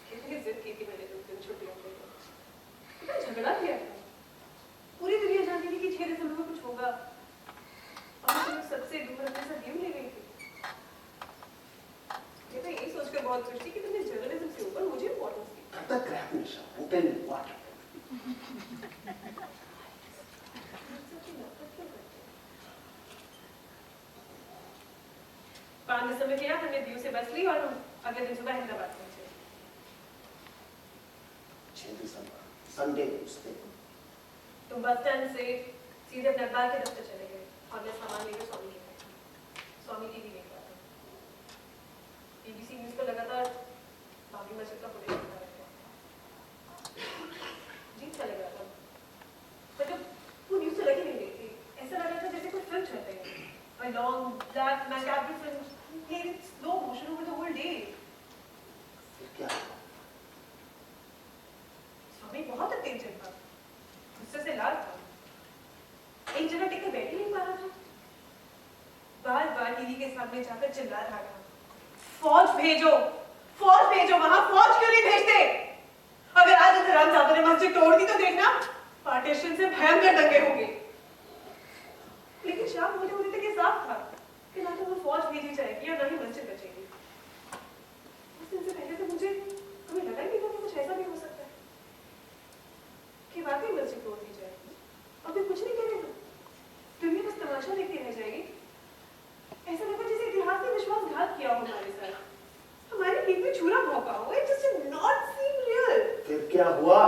कितनी जिद की थी मैंने तुमसे छुट्टियों के लिए। कितना झगड़ा किया था। पूरी दुनिया जानती थी कि 6 दिसंबर को कुछ होगा और तुम सबसे दूर अपने साथ दीव ले गई थी। मैं तो यही सोचकर बहुत खुश थी कि तुमने जर्नलिज्म से ऊपर मुझे importance the. Cut the crap, Nisha. And tell me what happened. पाँच दिसंबर किया, हमने दीव से बस ली और हम अगले दिन सुबह अहमदाबाद पहुंचे। 6 दिसंबर संडे उसने तुम बस स्टैंड से सीधे अपने अखबार के दफ्तर चले गए और मैं सामान लेकर स्वामी के पास। स्वामी टीवी देख रहा था। BBC न्यूज़ पर लगातार बाबरी मस्जिद का फुटेज दिखा रहे थे। जी अच्छा लग रहा था, पर जब वो न्यूज़ से लगी नहीं रही थी, ऐसा लग रहा था जैसे कोई फिल्म चल रही है। A long, black, macabre film played in slow motion over the whole day. क्या? स्वामी बहुत उत्तेजित था, गुस्से से लाल था, एक जगह टिककर बैठ ही नहीं पा रहा था, बार-बार टीवी के सामने जाकर चिल्ला रहा था, फौज भेजो, वहां फौज क्यों नहीं भेजते? अगर आज इस हरामजादों ने मस्जिद तोड़ दी तो देखना, पार्टीशन से भयंकर दंगे होंगे। लेकिन शाम होते होते तक ये साफ था कि ना तो वो फौज भेजी जाएगी और ना ही मस्जिद बचेगी। उस दिन से पहले तो मुझे कभी लगा ही नहीं था कि कुछ ऐसा भी हो सकता है कि वाकई मस्जिद तोड़ दी जाएगी और कोई कुछ नहीं करेगा। दुनिया बस तमाशा देखती रह जाएगी। ऐसा लगा जैसे इतिहास ने विश्वासघात किया हो हमारे साथ, हमारी पीठ में छुरा भौंका हो। It just did not seem real. फिर क्या हुआ?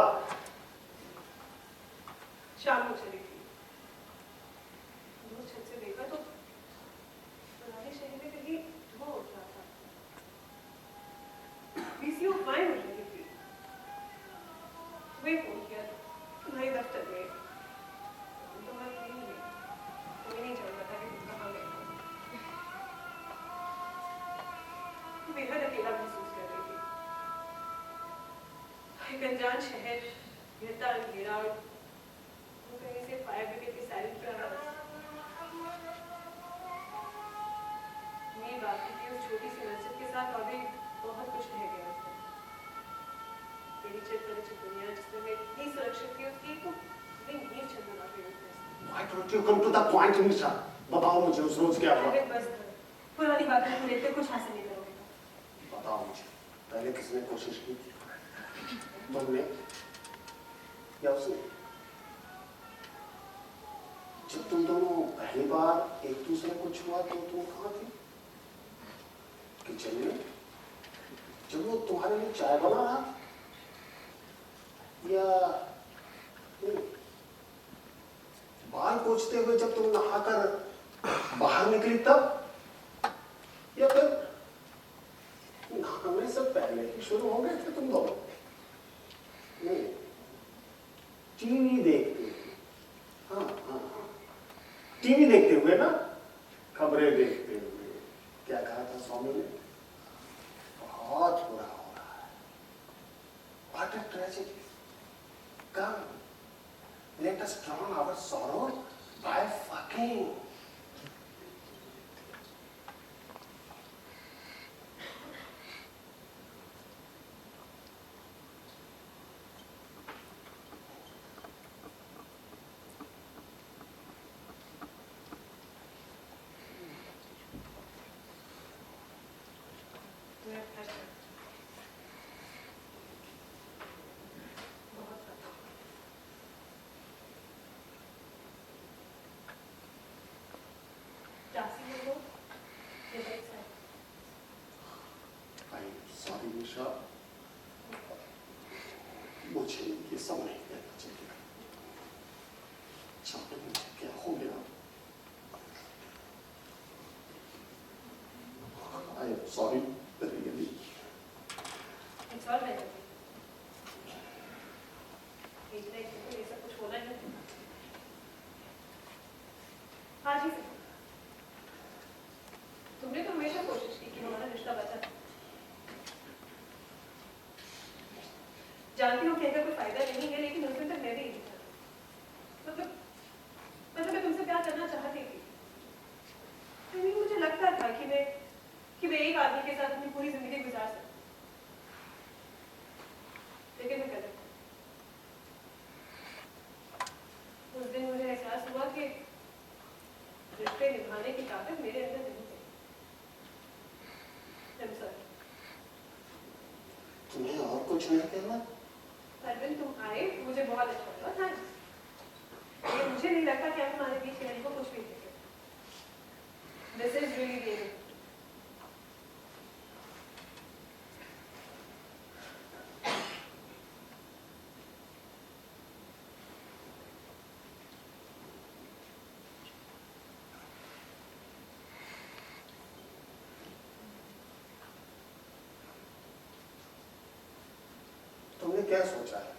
शाम को चली थी, छत से देखा तो पुराने शहर में कहीं धुआं उठ रहा था। VCO फाइन हो रही थी। तुम्हें फोन किया, तुम्हारे दफ्तर गए, तुम्हारे कहीं नहीं, तुम्हें नहीं जानता था कि तुम कहाँ गए हो। बेहद अकेला महसूस कर रही थी। एक अनजान शहर, घिरता अंधेरा और कहीं से फायर ब्रिगेड की सायरन की आवाज। मेरी बात की उस छोटी सी मस्जिद के साथ और भी बहुत कुछ रह गया उसमें। मेरी चिरपरिचित दुनिया जिसमें मैं इतनी सुरक्षित थी, उसकी तो नींव छंदना गई उसमें। Why don't you come to the point, Nisha? बताओ मुझे उस रोज क्या हुआ? बस पुरानी बातों को लेकर कुछ हासिल नहीं करोगे। बताओ मुझे, पहले किसने कोशिश की? तुमने या उसने? जब तुम दोनों पहली बार एक दूसरे को छुआ तो तुम कहाँ थी? किचन में? जब वो तुम्हारे लिए चाय बना रहा? या नहीं? बाल पोंछते हुए जब तुम नहाकर बाहर निकली तब? या फिर नहाने से पहले ही शुरू हो गए थे तुम दोनों? टीवी देखते हुए, हाँ हाँ हाँ, टीवी देखते हुए ना, खबरें देखते हुए, क्या कहा था स्वामी ने? बहुत बुरा हो रहा है। What a tragedy. Come, let us drown our sorrow by fucking. Sorry Nisha, मुझे ये सब नहीं कहना चाहिए। जाने मुझे क्या हो गया। I am sorry really. It's all right. ये सब कुछ होना ही आज ही से तुमने तो हमेशा कोशिश की कि हमारा रिश्ता बचा। जानती हूँ कि इनका कोई फायदा नहीं है, लेकिन उस दिन तक मैं भी यही था। मतलब मैं तुमसे प्यार करना चाहती थी। लेकिन मुझे लगता था कि मैं एक आदमी के साथ अपनी पूरी जिंदगी गुजार सकती, लेकिन मैं गलत थी। उस दिन मुझे एहसास हुआ कि रिश्ते निभाने की ताकत मेरे अंदर नहीं थी। I'm sorry. तुम्हें और कुछ नहीं कहना? अरविंद, तुम आए मुझे बहुत अच्छा लगा। थैंक्स। ये मुझे नहीं लगता कि आप हमारे बीच रहने को कुछ भी देंगे। This is really real. तुमने क्या सोचा है?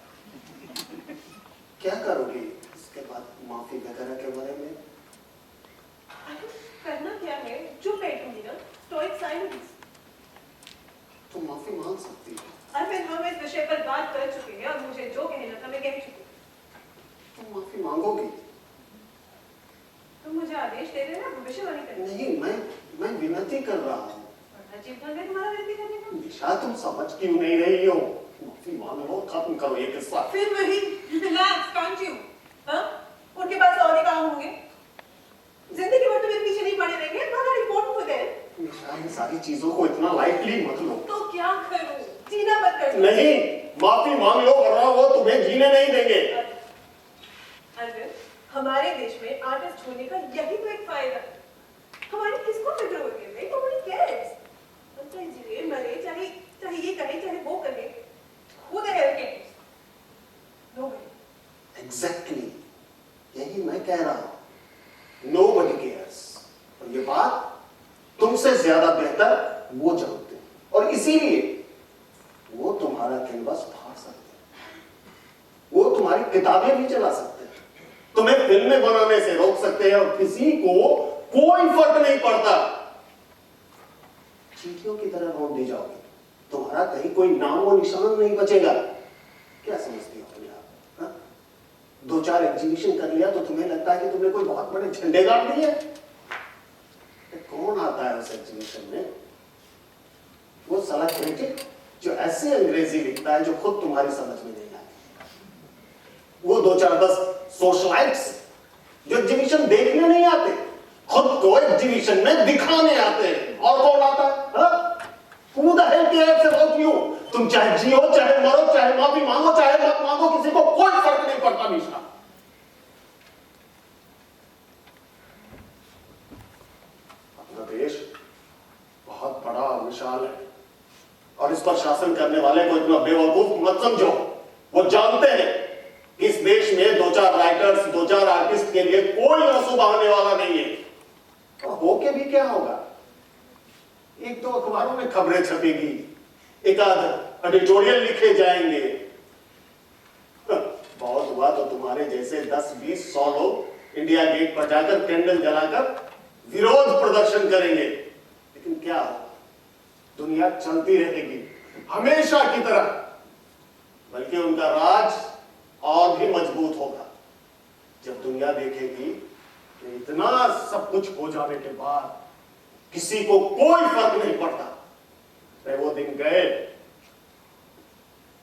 क्या करोगी इसके बाद माफी वगैरह के बारे में? करना क्या है? चुप बैठूंगी ना, स्टोइक साइलेंस। तुम माफी मांग सकती हो। अरविंद, हम इस विषय पर बात कर चुके हैं और मुझे जो कहना था मैं कह चुकी हूँ। तुम माफी मांगोगी? तुम मुझे आदेश दे रहे हो ना भविष्यवाणी करने? नहीं, मैं विनती कर रहा हूँ। अजीब ढंग है तुम्हारा विनती करने का। निशा, तुम समझ क्यों नहीं रही हो? माफी मांग लो, खत्म करो ये किस्सा। फिर वही रिलैक्स, कांट यू? हाँ? उनके पास और ही काम होंगे। जिंदगी भर तो मेरे पीछे नहीं पड़े रहेंगे। बहुत इंपॉर्टेंट होते हैं। निशा, इन सारी चीजों को इतना लाइटली मत लो। तो क्या करूं? जीना मत कर। नहीं, माफी मांग लो वरना वो तुम्हें जीने नहीं देंगे। अरविंद, हमारे देश में आर्टिस्ट होने का यही तो एक फायदा है। हमारी किसको फिक्र होती है? Nobody cares. चाहे जिए मरे, चाहे ये कहे चाहे वो कहे, who the hell cares? Nobody. Exactly. यही मैं कह रहा हूं। Nobody cares. और ये बात तुमसे ज्यादा बेहतर वो जानते हैं, और इसीलिए वो तुम्हारा कैनवास फाड़ सकते हैं, वो तुम्हारी किताबें भी चला सकते हैं, तुम्हें फिल्में बनाने से रोक सकते हैं, और किसी को कोई फर्क नहीं पड़ता। चींटियों की तरह रोक दी जाओगे, तुम्हारा कहीं कोई नाम और निशान नहीं बचेगा। क्या समझती हो अपने आप? हाँ? 2-4 एग्जीबिशन कर लिया तो तुम्हें लगता है कि तुमने कोई बहुत बड़े झंडे गाड़ दिए? कौन आता है उस एग्जीबिशन में? वो साला क्रिटिक जो ऐसे अंग्रेजी लिखता है जो खुद तुम्हारी समझ में नहीं आती। वो 2-4-10 सोशलाइट्स जो एग्जीबिशन देखने नहीं आते, खुद को एग्जीबिशन में दिखाने आते हैं। और कौन आता है? Who the hell cares about you? तुम चाहे जियो, चाहे मरो, चाहे माफी मांगो, चाहे मत मांगो, किसी को कोई फर्क नहीं पड़ता। निशा, अपना देश बहुत बड़ा और विशाल है, और इस पर शासन करने वाले को इतना बेवकूफ मत समझो। वो जानते हैं कि इस देश में 2-4 राइटर्स, 2-4 आर्टिस्ट के लिए कोई आंसू बहाने वाला नहीं है। और होके भी क्या होगा? 1-2 अखबारों में खबरें छपेगी, एक आध एडिटोरियल लिखे जाएंगे, बहुत हुआ तो तुम्हारे जैसे 10-20-100 लोग इंडिया गेट पर जाकर कैंडल जलाकर विरोध प्रदर्शन करेंगे, लेकिन क्या होगा? दुनिया चलती रहेगी हमेशा की तरह, बल्कि उनका राज और भी मजबूत होगा। जब दुनिया देखेगी कि इतना सब कुछ हो जाने के बाद किसी को कोई फर्क नहीं पड़ता, तो वो दिन गए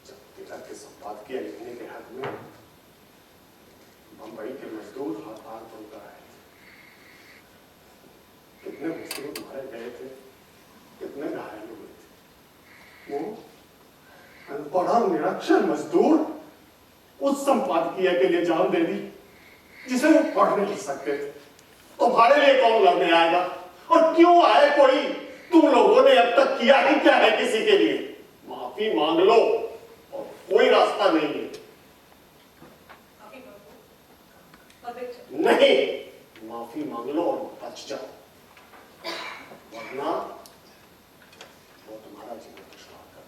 जब तिलक के संपादकीय लिखने के हक में बंबई के मजदूर हड़ताल पर उतर आए थे। कितने मजदूर मारे गए थे, कितने घायल हुए थे। वो अनपढ़ और निरक्षर मजदूर उस संपादकीय के लिए जान दे दी जिसे वो पढ़ नहीं सकते थे। तुम्हारे लिए कौन लड़ने आएगा? और क्यों आए कोई? तुम लोगों ने अब तक किया ही क्या है किसी के लिए? माफी मांग लो और कोई रास्ता नहीं है। नहीं, माफी मांग लो और बच जाओ, वरना वो तुम्हारा जीवन दुश्वार कर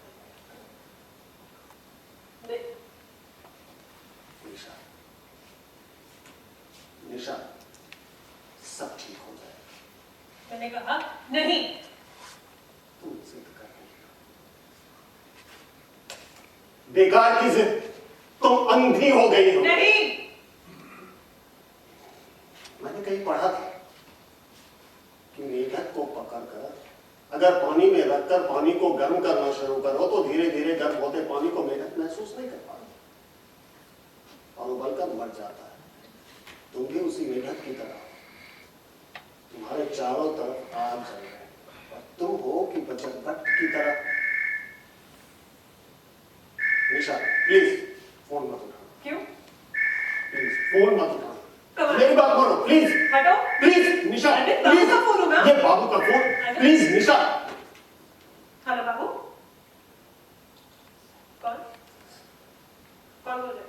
देंगे। निशा, निशा, सब ठीक हो जाएगा। मैंने कहा नहीं। तुम जिद कर रही हो, बेकार की जिद। तुम अंधी हो गई हो। नहीं। मैंने कहीं पढ़ा था कि मेढक को पकड़कर अगर पानी में रखकर पानी को गर्म करना शुरू करो तो धीरे धीरे गर्म होते पानी को मेढक महसूस नहीं कर पाता और उबलकर मर जाता है। तुम भी उसी मेढक की तरह हो। तुम्हारे चारों तरफ आग जल रहे हैं और तुम हो कि बचत की तरह। निशा, प्लीज फोन मत उठाना। क्यों? प्लीज फोन मत उठाना। कब? मेरी बात मानो प्लीज। हटो। Please Nisha, please. का फोन होगा? ये बाबू का फोन। Please Nisha. हेलो बाबू। कौन? कौन बोल रहे?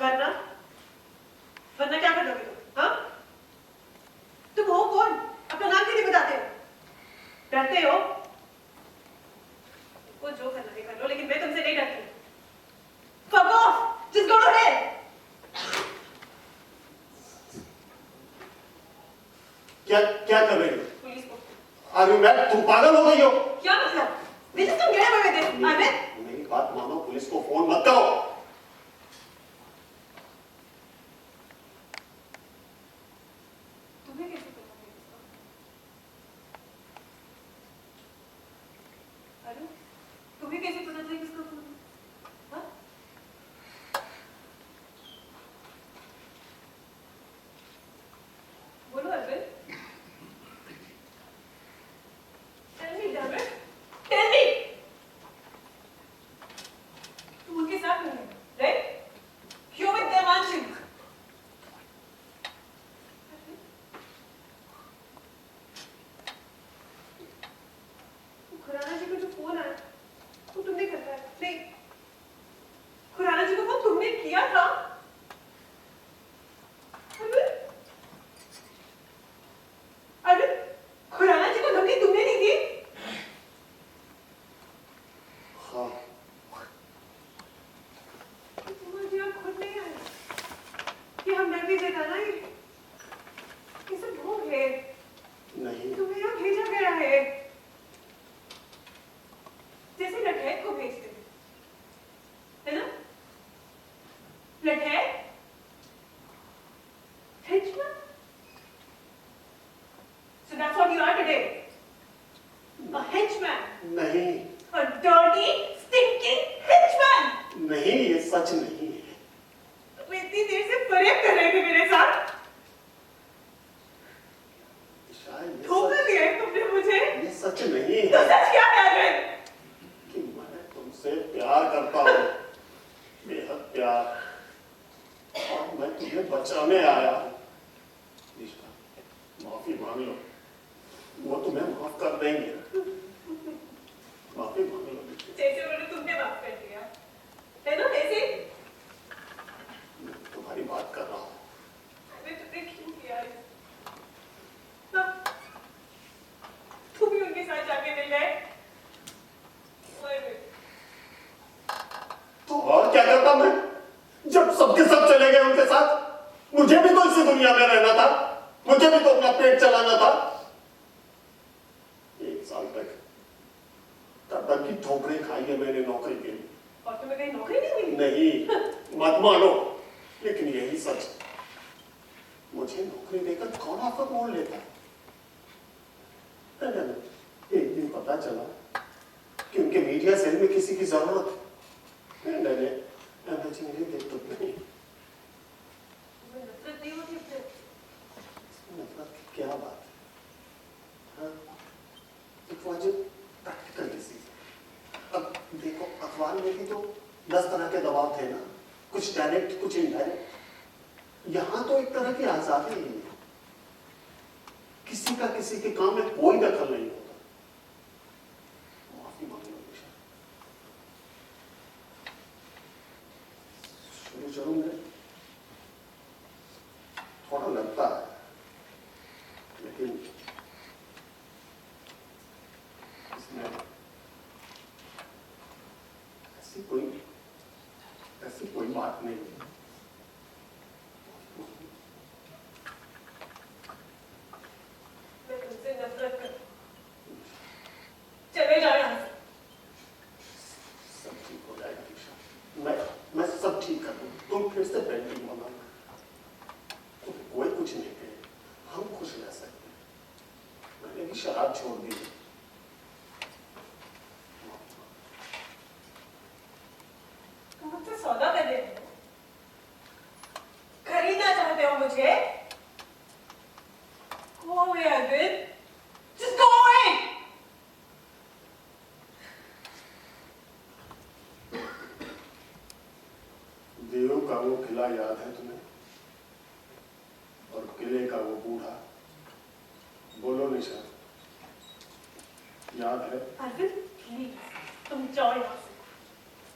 वरना? वरना क्या कर दोगे तुम? हाँ? तुम हो कौन? अपना नाम क्यों नहीं बताते हो? डरते हो? वो जो करना है कर लो, लेकिन मैं तुमसे नहीं डरती। Fuck off! Just go ahead! क्या क्या कर रही हो? पुलिस को। अरे मैं, तुम पागल हो गई हो? क्या मतलब? They just don't get away with it. Arvind? मेरी बात मानो, पुलिस को फोन मत करो। तुम्हें कैसे पता है इसका? अरे, तुम्हें कैसे पता था किसका फोन है? हाँ? बोलो Arvind. Tell me, damn it. Tell me. तुम उनके साथ नहीं हो, right? You're with them, aren't you? Khurana जी को जो फोन आया वो तुमने करता है? नहीं, खुराना जी को फोन तुमने किया था? अरविंद, अरविंद, खुराना जी को धमकी तुमने दी थी? हाँ, मुझे अब खुद नहीं आया कि हम डर भी देता ना ये सब ढोंग है। नहीं, तुम्हें यहाँ भेजा गया है जैसे लठैत को भेजते है ना? लठैत? Henchman? So that's what you are today. A henchman. नहीं, A dirty, stinking henchman. नहीं, ये सच नहीं है। तुम इतनी देर से फरेब कर रहे थे मेरे साथ। शायद धोखा दिया है तुमने मुझे। ये सच नहीं तो है सच क्या है अरविंद? कि मैं तुमसे प्यार करता हूँ, बेहद प्यार, और मैं तुम्हें बचाने आया हूँ। निशा, माफी मांग लो, वो तुम्हें माफ कर देंगे। माफी मांग लो। जैसे उन्होंने तुमने माफ कर दिया है ना, ऐसे मैं तुम्हारी बात कर रहा हूँ। मैंने तुमने क्यों किया है? हाँ? तुम भी उनके साथ जाके मिल गए? तो और क्या करता दुनिया में रहना था, मुझे भी तो अपना पेट चलाना था। 1 साल तक दादा की ठोकरें खाई है मैंने नौकरी के लिए। और तुम्हें कहीं नौकरी नहीं मिली? नहीं, मत मानो, लेकिन यही सच है। मुझे नौकरी देकर कौन आफत मोड़ लेता है? एक दिन पता चला कि उनके मीडिया सेल में किसी की जरूरत है। मैंने देख तो नहीं। नफरत नहीं होती अपने? नफरत की क्या बात है? हाँ? एक वाजिब प्रैक्टिकल डिसीज है। अब देखो, अखबार में भी तो 10 तरह के दबाव थे ना, कुछ डायरेक्ट, कुछ इनडायरेक्ट। यहां तो एक तरह की आजादी ही है, किसी का किसी के काम में कोई दखल नहीं होता। माफी मांगो निशा। शुरू में थोड़ा लगता है, लेकिन इसमें ऐसी कोई बात नहीं है। मैं तुमसे नफरत करती हूँ। चले जाओ यहाँ से। सब ठीक हो जाएगा निशा, मैं सब ठीक कर दूँ। तुम फिर से पेंटिंग बनाना, तो कोई कुछ नहीं कहे, हम खुश रह सकते हैं। मैंने भी शराब छोड़ दी है। तुम मुझसे सौदा कर रहे हो? खरीदना चाहते हो मुझे? Go away, Arvind. Just go away. देव का वो किला याद है तुम्हें? और किले का वो बूढ़ा? बोलो निशा, याद है? Arvind, please, तुम जाओ यहाँ से।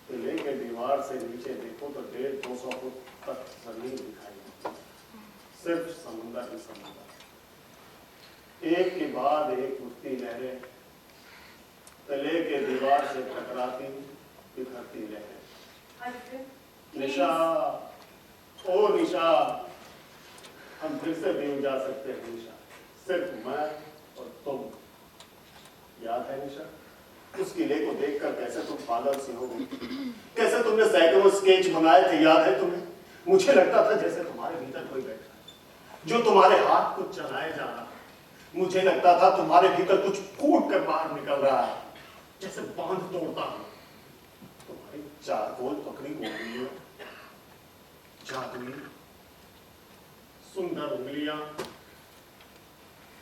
किले के दीवार से नीचे देखो तो 150-200 फुट तक जमीन दिखाई देती, सिर्फ समुद्र ही समुद्र। एक के बाद एक उठती लहरें, किले के दीवार से टकराती बिखरती लहरें। Arvind, निशा, ओ निशा, हम फिर से दीव जा सकते हैं निशा, सिर्फ मैं और तुम। याद है निशा, उस किले को देखकर कैसे तुम पागल सी हो गई, कैसे तुमने सैकड़ों स्केच बनाए थे, याद है तुम्हें? मुझे लगता था जैसे तुम्हारे भीतर कोई बैठा है जो तुम्हारे हाथ को चलाए जा रहा है। मुझे लगता था तुम्हारे भीतर कुछ फूट कर बाहर निकल रहा है, जैसे बांध तोड़ता हूं। तुम्हारी चारकोल पकड़ी उंगलियों, जादुई सुंदर उंगलियां,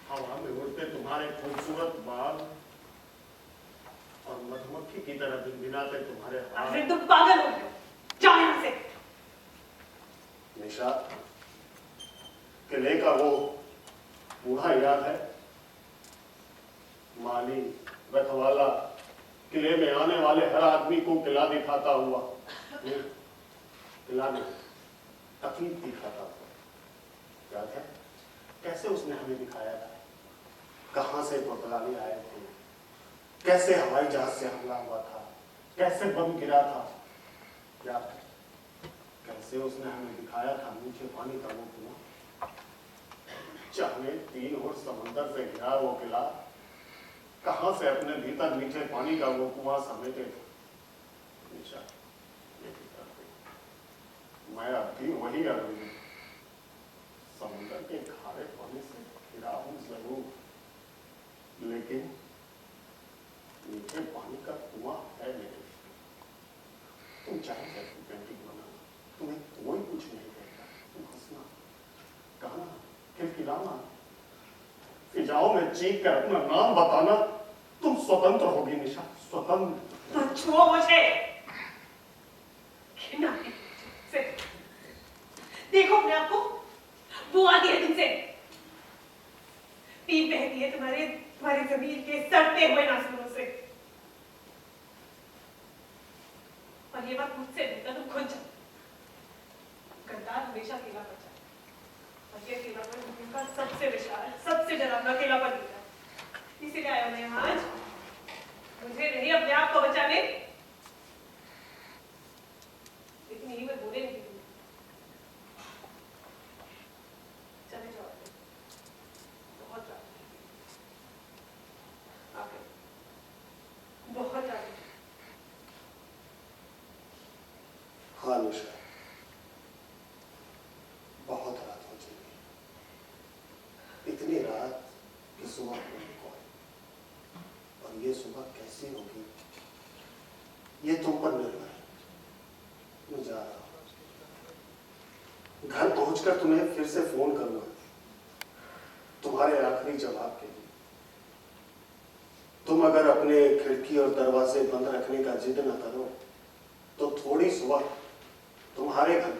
हवा में उड़ते तुम्हारे खूबसूरत बाल और मधुमक्खी की तरह भिनभिनाते तुम्हारे हाथ। Arvind, तुम पागल हो गए हो। जाओ यहाँ से। निशा, किले का वो बूढ़ा याद है? माली, रखवाला, किले में आने वाले हर आदमी को किला दिखाता हुआ, किला नहीं, तकलीफ दिखाता हुआ। याद है कैसे उसने हमें दिखाया था? कहां से पुर्तगाली आए थे, कैसे हवाई जहाज से हमला हुआ था, कैसे बम गिरा था। याद है कैसे उसने हमें दिखाया था नीचे पानी का वो कुआं, चाहे 3 ओर समंदर से घिरा वो किला, कहां से अपने भीतर मीठे पानी का वो कुआं समेटे थे। निशा, मैं अब भी वही अरविंद, समुद्र के खारे पानी से घिरा हूं जरूर, लेकिन मीठे पानी का कुआं है मेरे। तुम चाहे कैसी पेंटिंग बनाना, तुम्हें कोई कुछ नहीं कहेगा। तुम हंसना, गाना, खिलखिलाना, फिजाओं में चीख कर अपना नाम बताना, तुम स्वतंत्र होगी निशा, स्वतंत्र। मत छुओ मुझे। घिन आती है मुझसे। देखो अपने आप को, वो आती है तुमसे। पीप बहती है तुम्हारे जमीन के सड़ते हुए नाखूनों से। और ये बात मुझसे बेहतर तुम खुद जानो। गद्दार हमेशा अकेला बचा, और ये अकेलापन दुनिया का सबसे विशाल, सबसे डरावना अकेलापन होता है। इसीलिए आया मैं यहाँ आज, मुझे नहीं अपने आप को बचाने, लेकिन यही मैं बोले नहीं दूंगी। अनुषा, बहुत रात हो चुकी है, इतनी रात कि सुबह होने को है, और ये सुबह कैसी होगी ये तुम पर निर्भर है। मैं जा रहा हूं, घर पहुंचकर तुम्हें फिर से फोन करूंगा तुम्हारे आखिरी जवाब के लिए। तुम अगर अपने खिड़की और दरवाजे बंद रखने का जिद न करो तो थोड़ी सुबह तुम्हारे घर